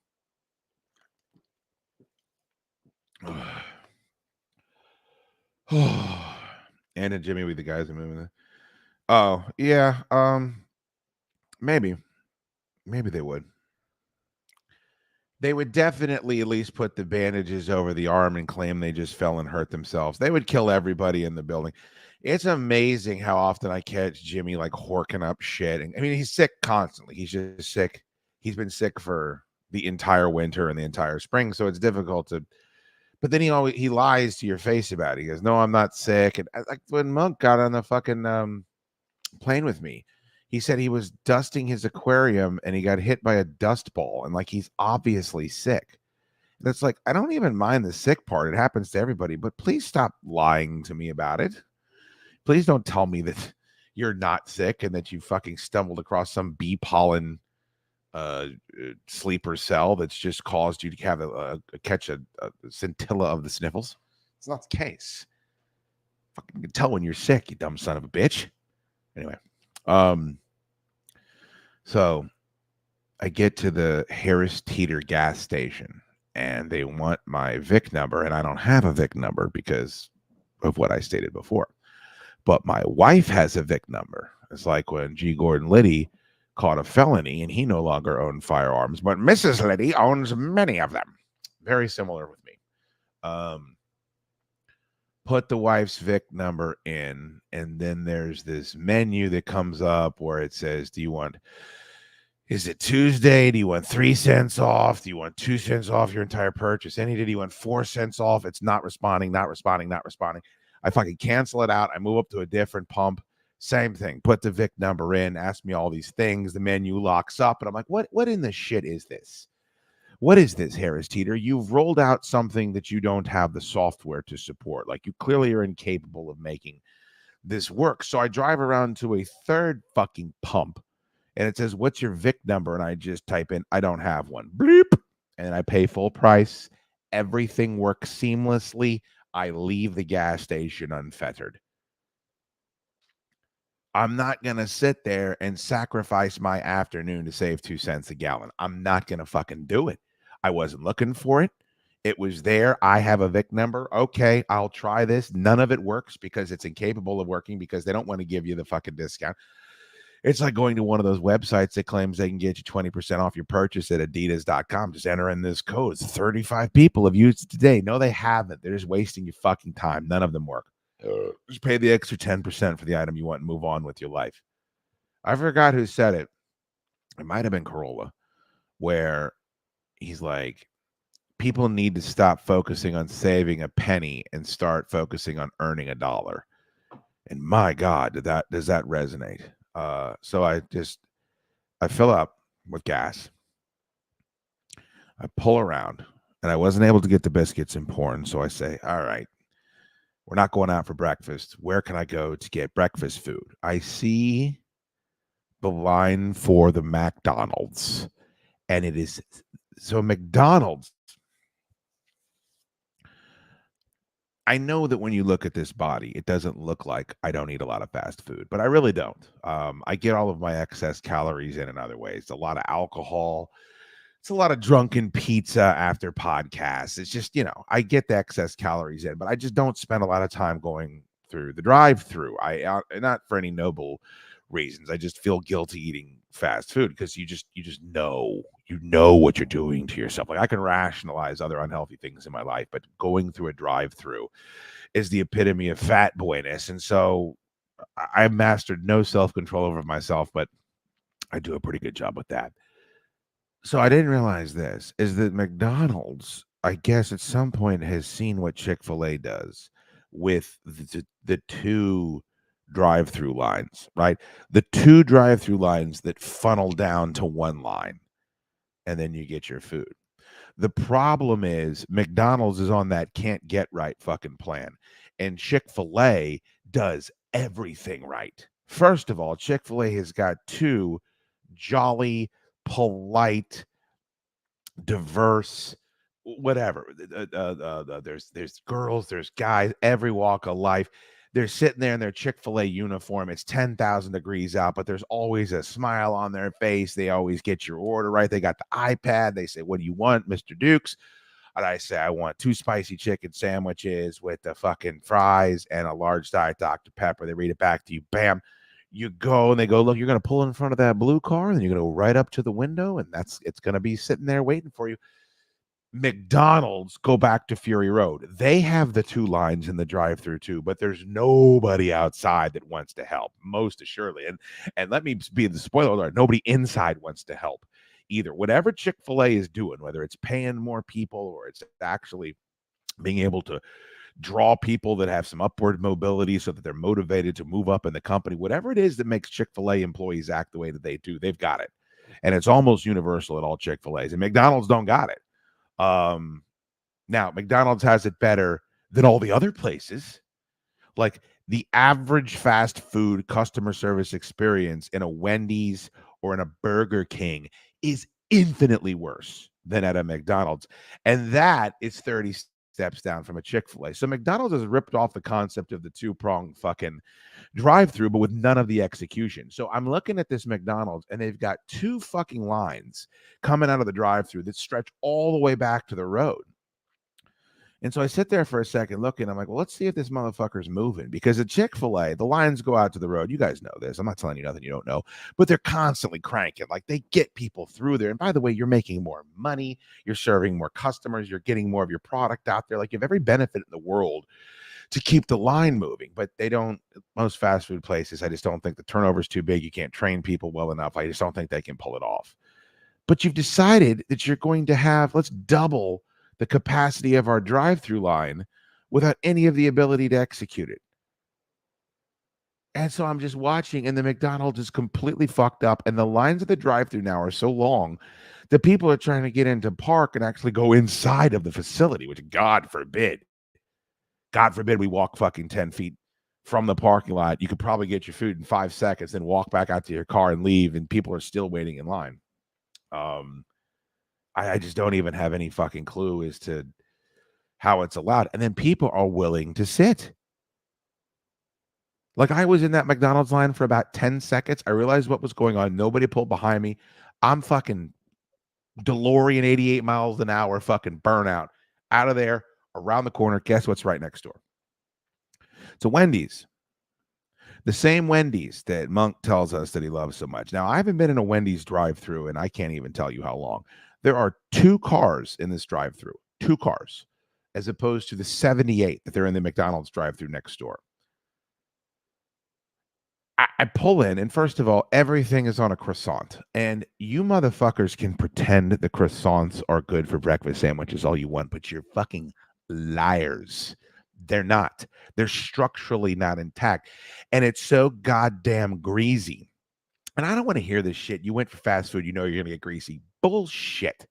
Ann and Jimmy with the guys are moving. Oh, yeah. Maybe they would. They would definitely at least put the bandages over the arm and claim they just fell and hurt themselves. They would kill everybody in the building. It's amazing how often I catch Jimmy like horking up shit. And I mean, he's sick constantly. He's just sick. He's been sick for the entire winter and the entire spring, so it's difficult to. But then he lies to your face about it. He goes, "No, I'm not sick." And like when Monk got on the fucking plane with me, he said he was dusting his aquarium and he got hit by a dust ball, and like he's obviously sick. And it's like, I don't even mind the sick part. It happens to everybody, but please stop lying to me about it. Please don't tell me that you're not sick and that you fucking stumbled across some bee pollen sleeper cell that's just caused you to have catch a scintilla of the sniffles. It's not the case. Fucking can tell when you're sick, you dumb son of a bitch. Anyway, so I get to the Harris Teeter gas station and they want my VIC number, and I don't have a VIC number because of what I stated before. But my wife has a VIC number. It's like when G. Gordon Liddy caught a felony and he no longer owned firearms, but Mrs. Liddy owns many of them. Very similar with me. Put the wife's VIC number in, and then there's this menu that comes up where it says, is it Tuesday? Do you want 3 cents off? Do you want 2 cents off your entire purchase? Any day, do you want 4 cents off? It's not responding. I fucking cancel it out. I move up to a different pump. Same thing. Put the VIC number in. Ask me all these things. The menu locks up. And I'm like, what in the shit is this? What is this, Harris Teeter? You've rolled out something that you don't have the software to support. Like, you clearly are incapable of making this work. So I drive around to a third fucking pump. And it says, what's your VIC number? And I just type in, I don't have one. Bleep. And I pay full price everything work seamlessly, I leave the gas station unfettered. I'm not going to sit there and sacrifice my afternoon to save 2 cents a gallon. I'm not going to fucking do it. I wasn't looking for it. It was there. I have a VIC number. Okay, I'll try this. None of it works because it's incapable of working because they don't want to give you the fucking discount. It's like going to one of those websites that claims they can get you 20% off your purchase at adidas.com. Just enter in this code. 35 people have used it today. No, they haven't. They're just wasting your fucking time. None of them work. Just pay the extra 10% for the item you want and move on with your life. I forgot who said it. It might have been Corolla, where he's like, people need to stop focusing on saving a penny and start focusing on earning a dollar. And my God, does that resonate? So I fill up with gas. I pull around, and I wasn't able to get the biscuits and porn. So I say, all right, we're not going out for breakfast. Where can I go to get breakfast food? I see the line for the McDonald's, and it is so McDonald's. I know that when you look at this body, it doesn't look like I don't eat a lot of fast food, but I really don't. I get all of my excess calories in other ways. A lot of alcohol. It's a lot of drunken pizza after podcasts. It's just, I get the excess calories in, but I just don't spend a lot of time going through the drive-through. Not for any noble reasons. I just feel guilty eating fast food because you just know what you're doing to yourself. Like I can rationalize other unhealthy things in my life, but going through a drive-through is the epitome of fat boyness. And so I've mastered no self-control over myself, but I do a pretty good job with that. So I didn't realize this is that McDonald's, I guess at some point has seen what Chick-fil-A does with the two drive-through lines, right? The two drive-through lines that funnel down to one line, and then you get your food. The problem is McDonald's is on that can't get right fucking plan, and Chick-fil-A does everything right. First of all, Chick-fil-A has got two jolly, polite, diverse, whatever. There's girls, there's guys, every walk of life. They're sitting there in their Chick-fil-A uniform. It's 10,000 degrees out, but there's always a smile on their face. They always get your order right. They got the iPad. They say, "What do you want, Mr. Dukes?" And I say, "I want 2 spicy chicken sandwiches with the fucking fries and a large Diet Dr. Pepper." They read it back to you. Bam. You go and they go, "Look, you're going to pull in front of that blue car and you're going to go right up to the window and it's going to be sitting there waiting for you." McDonald's, go back to Fury Road. They have the two lines in the drive-through too, but there's nobody outside that wants to help, most assuredly. And let me be the spoiler alert, nobody inside wants to help either. Whatever Chick-fil-A is doing, whether it's paying more people or it's actually being able to draw people that have some upward mobility so that they're motivated to move up in the company, whatever it is that makes Chick-fil-A employees act the way that they do, they've got it. And it's almost universal at all Chick-fil-A's, and McDonald's don't got it. Now McDonald's has it better than all the other places. Like the average fast food customer service experience in a Wendy's or in a Burger King is infinitely worse than at a McDonald's. And that is 30 steps down from a Chick-fil-A. So McDonald's has ripped off the concept of the two-pronged fucking drive-through, but with none of the execution. So I'm looking at this McDonald's and they've got two fucking lines coming out of the drive-through that stretch all the way back to the road. And so I sit there for a second looking. I'm like, well, let's see if this motherfucker's moving. Because at Chick-fil-A, the lines go out to the road. You guys know this. I'm not telling you nothing you don't know. But they're constantly cranking. Like they get people through there. And by the way, you're making more money. You're serving more customers. You're getting more of your product out there. Like you have every benefit in the world to keep the line moving. But they don't. Most fast food places, I just don't think the turnover is too big. You can't train people well enough. I just don't think they can pull it off. But you've decided that you're going to have, let's double the capacity of our drive-through line without any of the ability to execute it. And so I'm just watching, and the McDonald's is completely fucked up, and the lines of the drive-through now are so long that people are trying to get into park and actually go inside of the facility, which God forbid we walk fucking 10 feet from the parking lot. You could probably get your food in 5 seconds, then walk back out to your car and leave, and people are still waiting in line. I just don't even have any fucking clue as to how it's allowed. And then people are willing to sit. Like, I was in that McDonald's line for about 10 seconds. I realized what was going on. Nobody pulled behind me. I'm fucking DeLorean 88 miles an hour, fucking burnout out of there, around the corner. Guess what's right next door? It's a Wendy's. The same Wendy's that Monk tells us that he loves so much. Now, I haven't been in a Wendy's drive-through, and I can't even tell you how long. There are 2 cars in this drive-through, 2 cars, as opposed to the 78 that they're in the McDonald's drive-through next door. I pull in, and first of all, everything is on a croissant. And you motherfuckers can pretend the croissants are good for breakfast sandwiches all you want, but you're fucking liars. They're not. They're structurally not intact. And it's so goddamn greasy. And I don't want to hear this shit. You went for fast food, you know you're going to get greasy. Bullshit.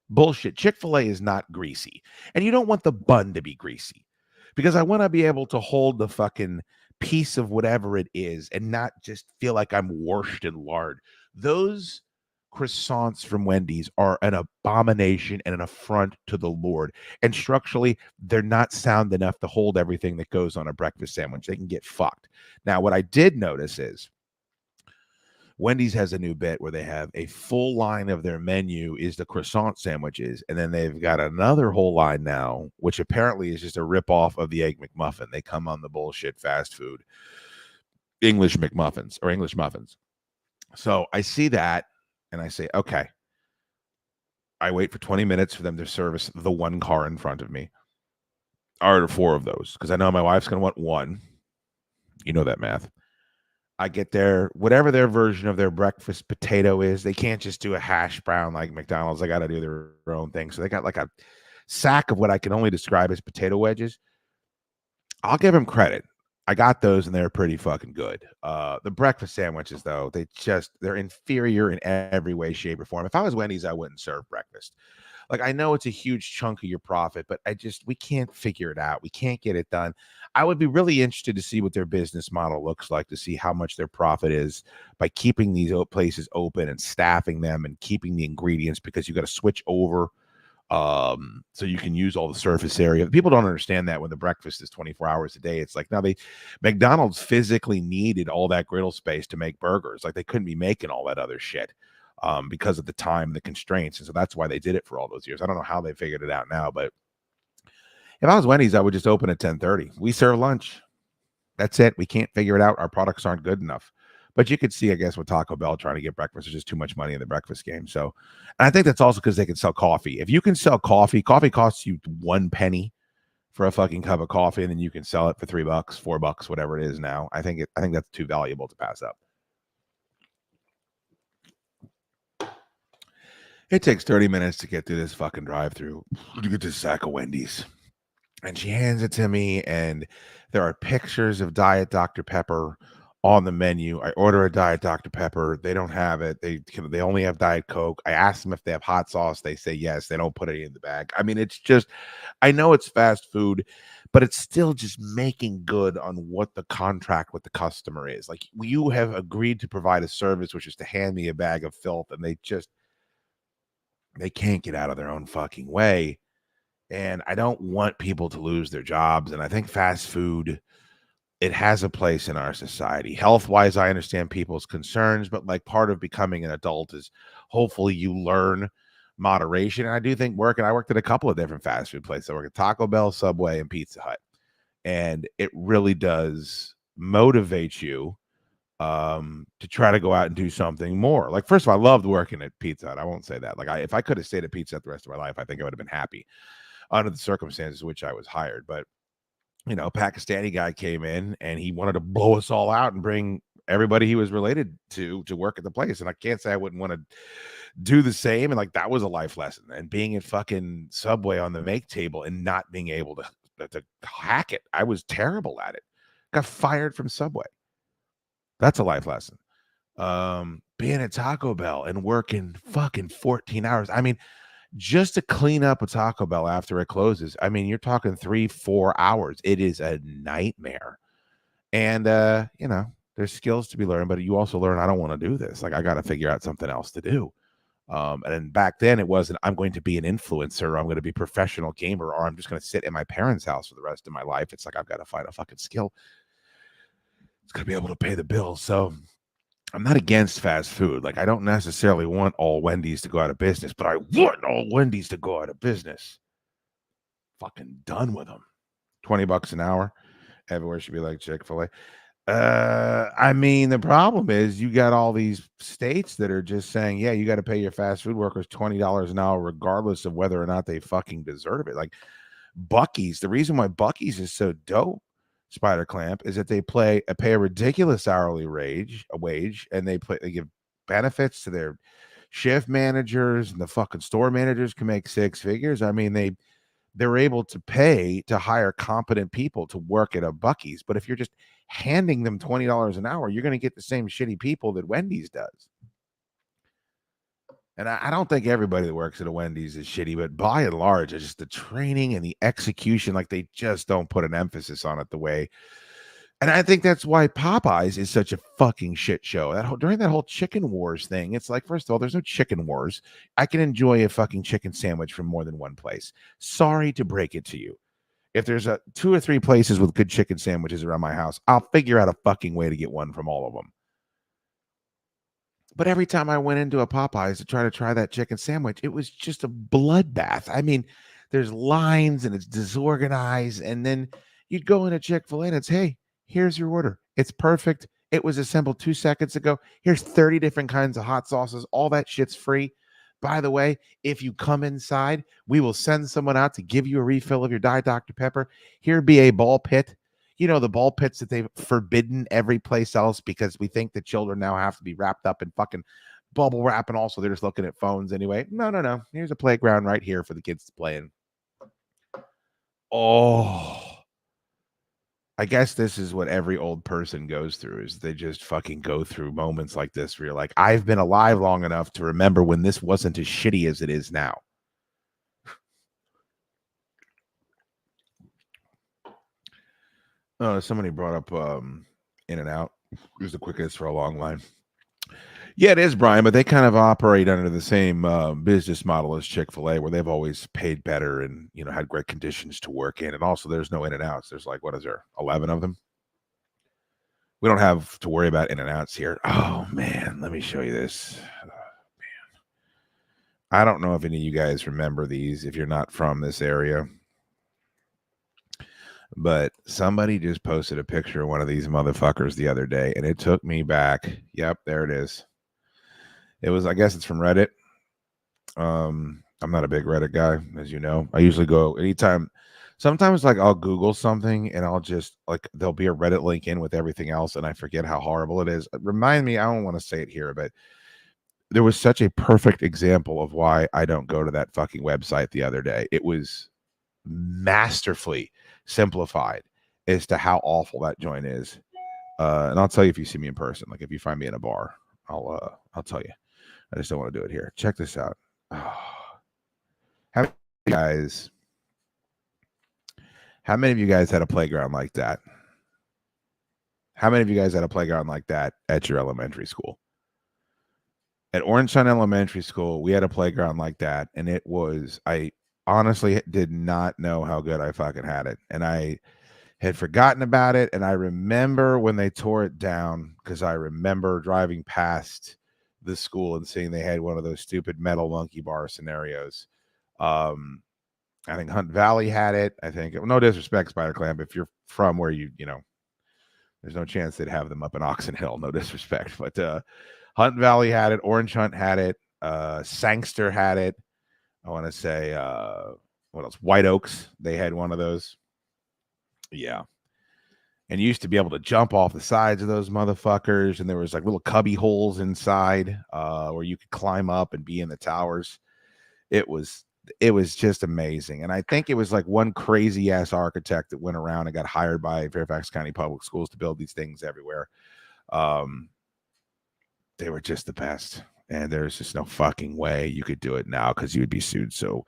Bullshit. Chick-fil-A is not greasy. And you don't want the bun to be greasy because I want to be able to hold the fucking piece of whatever it is and not just feel like I'm washed in lard. Those croissants from Wendy's are an abomination and an affront to the Lord. And structurally, they're not sound enough to hold everything that goes on a breakfast sandwich. They can get fucked. Now, what I did notice is Wendy's has a new bit where they have a full line of their menu is the croissant sandwiches, and then they've got another whole line now, which apparently is just a ripoff of the Egg McMuffin. They come on the bullshit fast food English McMuffins or English muffins. So I see that, and I say, okay. I wait for 20 minutes for them to service the 1 car in front of me. I order 4 of those because I know my wife's going to want 1. You know that math. I get their whatever their version of their breakfast potato is. They can't just do a hash brown like McDonald's. They got to do their own thing. So they got like a sack of what I can only describe as potato wedges. I'll give them credit. I got those and they're pretty fucking good. The breakfast sandwiches, though, they're inferior in every way, shape, or form. If I was Wendy's, I wouldn't serve breakfast. Like, I know it's a huge chunk of your profit, but we can't figure it out. We can't get it done. I would be really interested to see what their business model looks like, to see how much their profit is by keeping these places open and staffing them and keeping the ingredients, because you got to switch over so you can use all the surface area. People don't understand that when the breakfast is 24 hours a day. It's like, now McDonald's physically needed all that griddle space to make burgers. Like, they couldn't be making all that other shit because of the time, the constraints. And so that's why they did it for all those years. I don't know how they figured it out now, but if I was Wendy's, I would just open at 10:30. We serve lunch. That's it. We can't figure it out. Our products aren't good enough. But you could see, I guess, with Taco Bell trying to get breakfast, there's just too much money in the breakfast game. So, and I think that's also because they can sell coffee. If you can sell coffee costs you 1 penny for a fucking cup of coffee, and then you can sell it for $3, $4, whatever it is now. I think that's too valuable to pass up. It takes 30 minutes to get through this fucking drive-through to get this sack of Wendy's. And she hands it to me, and there are pictures of Diet Dr. Pepper on the menu. I order a Diet Dr. Pepper. They don't have it. They only have Diet Coke. I ask them if they have hot sauce. They say yes. They don't put any in the bag. I mean, it's just, I know it's fast food, but it's still just making good on what the contract with the customer is. Like, you have agreed to provide a service, which is to hand me a bag of filth, and they can't get out of their own fucking way. And I don't want people to lose their jobs. And I think fast food, it has a place in our society. Health-wise, I understand people's concerns, but like, part of becoming an adult is hopefully you learn moderation. And I do think I worked at a couple of different fast food places. I worked at Taco Bell, Subway, and Pizza Hut. And it really does motivate you to try to go out and do something more. Like, first of all, I loved working at Pizza Hut. I won't say that. Like, if I could have stayed at Pizza Hut the rest of my life, I think I would have been happy under the circumstances in which I was hired. But, you know, Pakistani guy came in and he wanted to blow us all out and bring everybody he was related to work at the place. And I can't say I wouldn't want to do the same. And like, that was a life lesson. And being at fucking Subway on the make table and not being able to hack it. I was terrible at it. Got fired from Subway. That's a life lesson. Being at Taco Bell and working fucking 14 hours. I mean, just to clean up a Taco Bell after it closes, I mean, you're talking 3-4 hours. It is a nightmare. And, you know, there's skills to be learned, but you also learn, I don't want to do this. Like, I got to figure out something else to do. And then back then it wasn't, I'm going to be an influencer, or I'm going to be a professional gamer, or I'm just going to sit in my parents' house for the rest of my life. It's like, I've got to find a fucking skill. It's going to be able to pay the bills. So I'm not against fast food. Like, I don't necessarily want all Wendy's to go out of business, but I want all Wendy's to go out of business. Fucking done with them. $20 an hour. Everywhere should be like Chick-fil-A. I mean, the problem is you got all these states that are just saying, yeah, you got to pay your fast food workers $20 an hour, regardless of whether or not they fucking deserve it. Like Buc-ee's, the reason why Buc-ee's is so dope, Spider Clamp, is that they pay a ridiculous hourly wage, and they give benefits to their shift managers, and the fucking store managers can make six figures. I mean, they're able to pay to hire competent people to work at a Buc-ee's. But if you're just handing them $20 an hour, you're going to get the same shitty people that Wendy's does. And I don't think everybody that works at a Wendy's is shitty, but by and large, it's just the training and the execution. Like, they just don't put an emphasis on it the way. And I think that's why Popeyes is such a fucking shit show. During that whole chicken wars thing, it's like, first of all, there's no chicken wars. I can enjoy a fucking chicken sandwich from more than one place. Sorry to break it to you. If there's 2 or 3 places with good chicken sandwiches around my house, I'll figure out a fucking way to get one from all of them. But every time I went into a Popeyes to try that chicken sandwich, it was just a bloodbath. I mean, there's lines and it's disorganized. And then you'd go into Chick-fil-A and it's, hey, here's your order. It's perfect. It was assembled 2 seconds ago. Here's 30 different kinds of hot sauces. All that shit's free. By the way, if you come inside, we will send someone out to give you a refill of your Diet Dr. Pepper. Here be a ball pit. You know, the ball pits that they've forbidden every place else because we think that children now have to be wrapped up in fucking bubble wrap, and also they're just looking at phones anyway. No. Here's a playground right here for the kids to play in. Oh, I guess this is what every old person goes through, is they just fucking go through moments like this where you're like, I've been alive long enough to remember when this wasn't as shitty as it is now. Somebody brought up In-N-Out. It was the quickest for a long line. Yeah, it is, Brian, but they kind of operate under the same business model as Chick-fil-A, where they've always paid better and, you know, had great conditions to work in. And also there's no In-N-Outs. There's like, what is there, 11 of them? We don't have to worry about In-N-Outs here. Oh, man, let me show you this. Oh, man. I don't know if any of you guys remember these if you're not from this area. But somebody just posted a picture of one of these motherfuckers the other day, and it took me back. Yep, there it is. It was, I guess it's from Reddit. I'm not a big Reddit guy, as you know. I usually go anytime. Sometimes, like, I'll Google something and I'll just, like, there'll be a Reddit link in with everything else, and I forget how horrible it is. Remind me, I don't want to say it here, but there was such a perfect example of why I don't go to that fucking website the other day. It was masterfully simplified as to how awful that joint is. And I'll tell you if you see me in person. Like, if you find me in a bar, I'll tell you. I just don't want to do it here. Check this out. Oh. How many of you guys had a playground like that? How many of you guys had a playground like that at your elementary school? At Orange Sun Elementary School, we had a playground like that, and it was, I honestly did not know how good I fucking had it. And I had forgotten about it. And I remember when they tore it down, because I remember driving past the school and seeing they had one of those stupid metal monkey bar scenarios. I think Hunt Valley had it. I think, no disrespect, Spider Clamp, if you're from where you know, there's no chance they'd have them up in Oxon Hill. No disrespect, but Hunt Valley had it. Orange Hunt had it. Sangster had it. I want to say, what else? White Oaks, they had one of those. Yeah. And you used to be able to jump off the sides of those motherfuckers, and there was like little cubby holes inside where you could climb up and be in the towers. It was just amazing. And I think it was like one crazy ass architect that went around and got hired by Fairfax County Public Schools to build these things everywhere. They were just the best. And there's just no fucking way you could do it now, because you would be sued so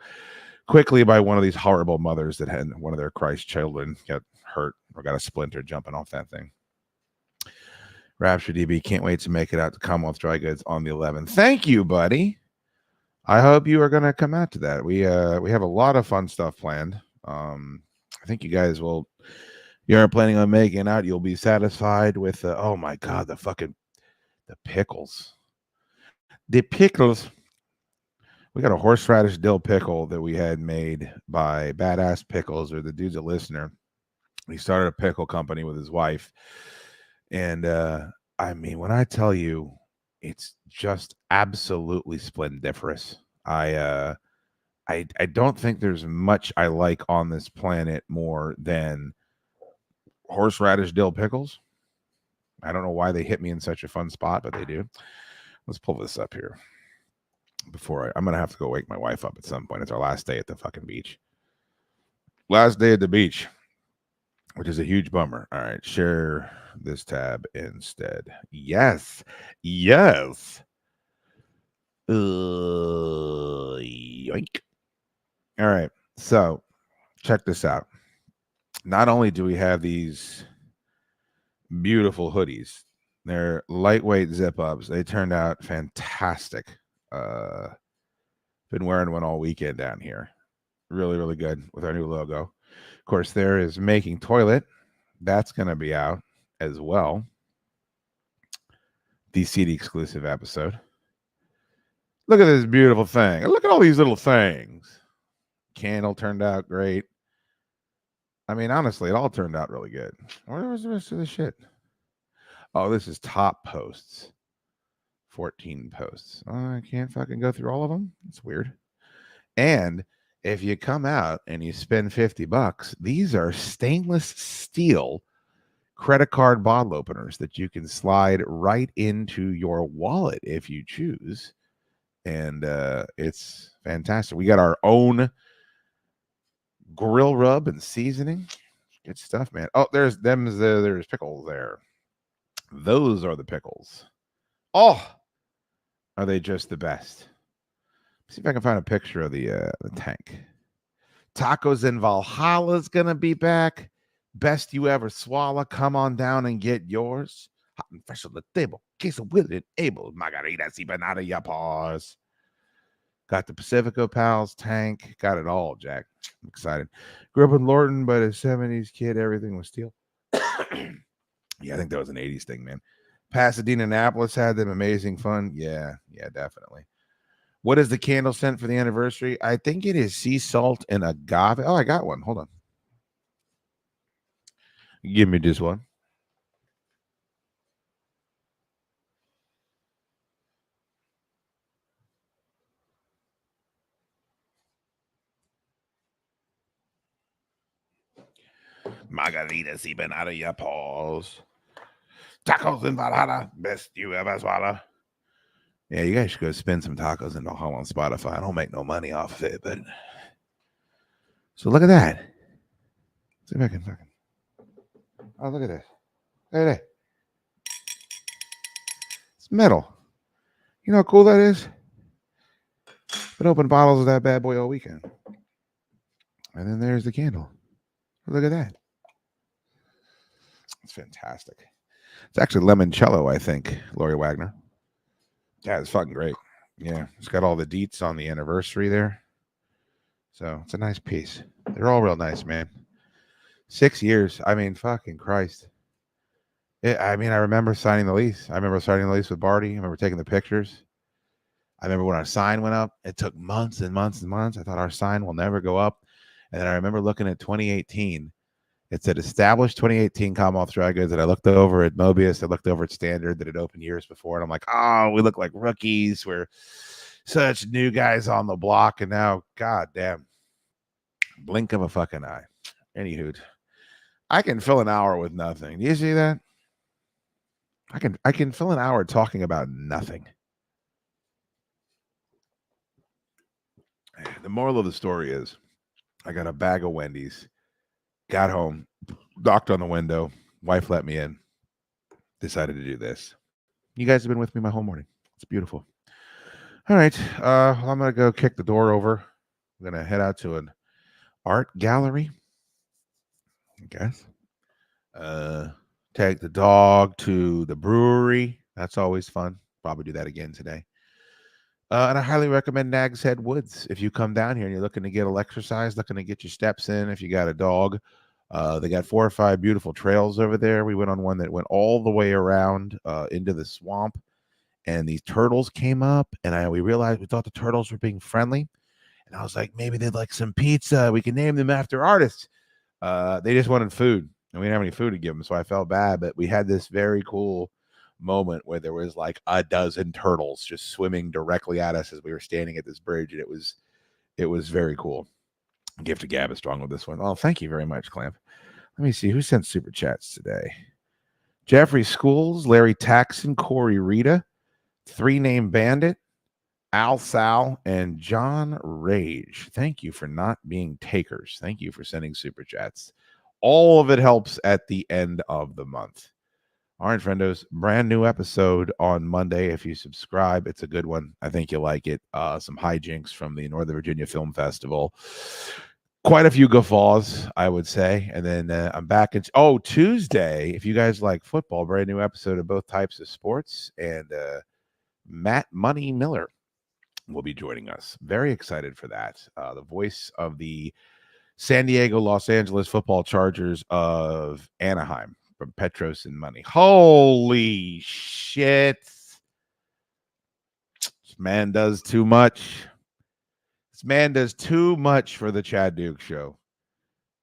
quickly by one of these horrible mothers that had one of their Christ children get hurt or got a splinter jumping off that thing. Rapture DB, can't wait to make it out to Commonwealth Dry Goods on the 11th. Thank you, buddy. I hope you are going to come out to that. We have a lot of fun stuff planned. I think you guys will. You are planning on making it out. You'll be satisfied with. Oh my god, the pickles. The pickles. We got a horseradish dill pickle that we had made by Badass Pickles, or the dude's a listener. He started a pickle company with his wife, and I mean, when I tell you, it's just absolutely splendiferous. I don't think there's much I like on this planet more than horseradish dill pickles. I don't know why they hit me in such a fun spot, but they do. Let's pull this up here before I'm gonna have to go wake my wife up at some point. It's our last day at the fucking beach. Last day at the beach, which is a huge bummer. All right, share this tab instead. Yes, yes. Yoink. All right, so check this out. Not only do we have these beautiful hoodies, they're lightweight zip ups. They turned out fantastic. Been wearing one all weekend down here. Really, really good with our new logo. Of course, there is Making Toilet. That's going to be out as well. The CD exclusive episode. Look at this beautiful thing. Look at all these little things. Candle turned out great. I mean, honestly, it all turned out really good. Where was the rest of the shit? Oh, this is top posts. 14 posts. Oh, I can't fucking go through all of them. It's weird. And if you come out and you spend $50, these are stainless steel credit card bottle openers that you can slide right into your wallet if you choose. And it's fantastic. We got our own grill rub and seasoning. Good stuff, man. Oh, there's pickles there. Those are the pickles. Oh, are they just the best? See if I can find a picture of the tank. Tacos in Valhalla's gonna be back. Best you ever swallow. Come on down and get yours. Hot and fresh on the table. Case of willing and able. Margaritas y banana ya paws. Got the Pacifico Pals tank. Got it all, Jack. I'm excited. Grew up in Lorton, but a 70s kid, everything was steel. Yeah, I think that was an 80s thing, man. Pasadena, Annapolis had them. Amazing fun. Yeah, definitely. What is the candle scent for the anniversary? I think it is sea salt and agave. Oh, I got one. Hold on. Give me this one. Margaritas even out of your paws. Tacos in Valhalla. Best you ever swallow. Yeah, you guys should go spend some tacos in Valhalla on Spotify. I don't make no money off of it, but so look at that. See if I can fucking. Oh, look at this. Look at that. It's metal. You know how cool that is? Been opening bottles of that bad boy all weekend. And then there's the candle. Look at that. It's fantastic. It's actually limoncello, I think, Lori Wagner. Yeah, it's fucking great. Yeah, it's got all the deets on the anniversary there. So it's a nice piece. They're all real nice, man. 6 years. I mean, fucking Christ. I remember signing the lease. I remember signing the lease with Barty. I remember taking the pictures. I remember when our sign went up. It took months and months and months. I thought our sign will never go up. And then I remember looking at 2018. It said established 2018 Commonwealth Dry Goods. And I looked over at Mobius. I looked over at Standard that had opened years before. And I'm like, oh, we look like rookies. We're such new guys on the block. And now, god damn, blink of a fucking eye. Anywho, I can fill an hour with nothing. Do you see that? I can fill an hour talking about nothing. The moral of the story is I got a bag of Wendy's, got home, knocked on the window, wife let me in, decided to do this. You guys have been with me my whole morning. It's beautiful. All right. I'm gonna go kick the door over. I'm gonna head out to an art gallery, I guess. Take the dog to the brewery. That's always fun. Probably do that again today. And I highly recommend Nag's Head Woods if you come down here and you're looking to get a little exercise, looking to get your steps in. If you got a dog, they got 4 or 5 beautiful trails over there. We went on one that went all the way around into the swamp, and these turtles came up, and we realized we thought the turtles were being friendly, and I was like, maybe they'd like some pizza. We can name them after artists. They just wanted food, and we didn't have any food to give them, so I felt bad. But we had this very cool moment where there was like a dozen turtles just swimming directly at us as we were standing at this bridge, and it was very cool. Gift to Gab is strong with this one. Oh, thank you very much, Clamp. Let me see who sent super chats today. Jeffrey Schools, Larry Taxon, Corey Rita, 3-Name Bandit, Al Sal, and John Rage. Thank you for not being takers. Thank you for sending super chats. All of it helps at the end of the month. All right, friendos, brand new episode on Monday. If you subscribe, it's a good one. I think you'll like it. Some hijinks from the Northern Virginia Film Festival. Quite a few guffaws, I would say. And then I'm back. Tuesday, if you guys like football, brand new episode of both types of sports. And Matt Money Miller will be joining us. Very excited for that. The voice of the San Diego, Los Angeles football Chargers of Anaheim from Petros and Money. Holy shit. This man does too much. This man does too much for the Chad Duke Show.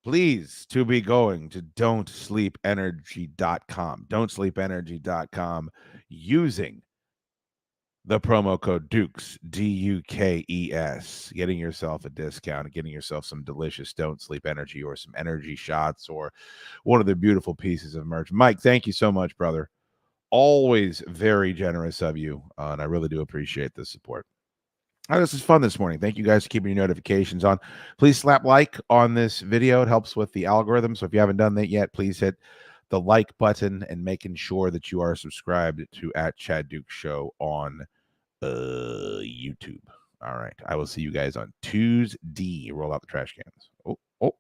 Please to be going to don'tsleepenergy.com. Don'tsleepenergy.com using the promo code Dukes, DUKES, getting yourself a discount and getting yourself some delicious Don't Sleep Energy or some energy shots or one of the beautiful pieces of merch. Mike, thank you so much, brother. Always very generous of you, and I really do appreciate the support. Oh, this is fun this morning. Thank you guys for keeping your notifications on. Please slap like on this video. It helps with the algorithm. So if you haven't done that yet, please hit the like button and making sure that you are subscribed to @Chad Duke Show on YouTube. All right. I will see you guys on Tuesday. Roll out the trash cans. Oh.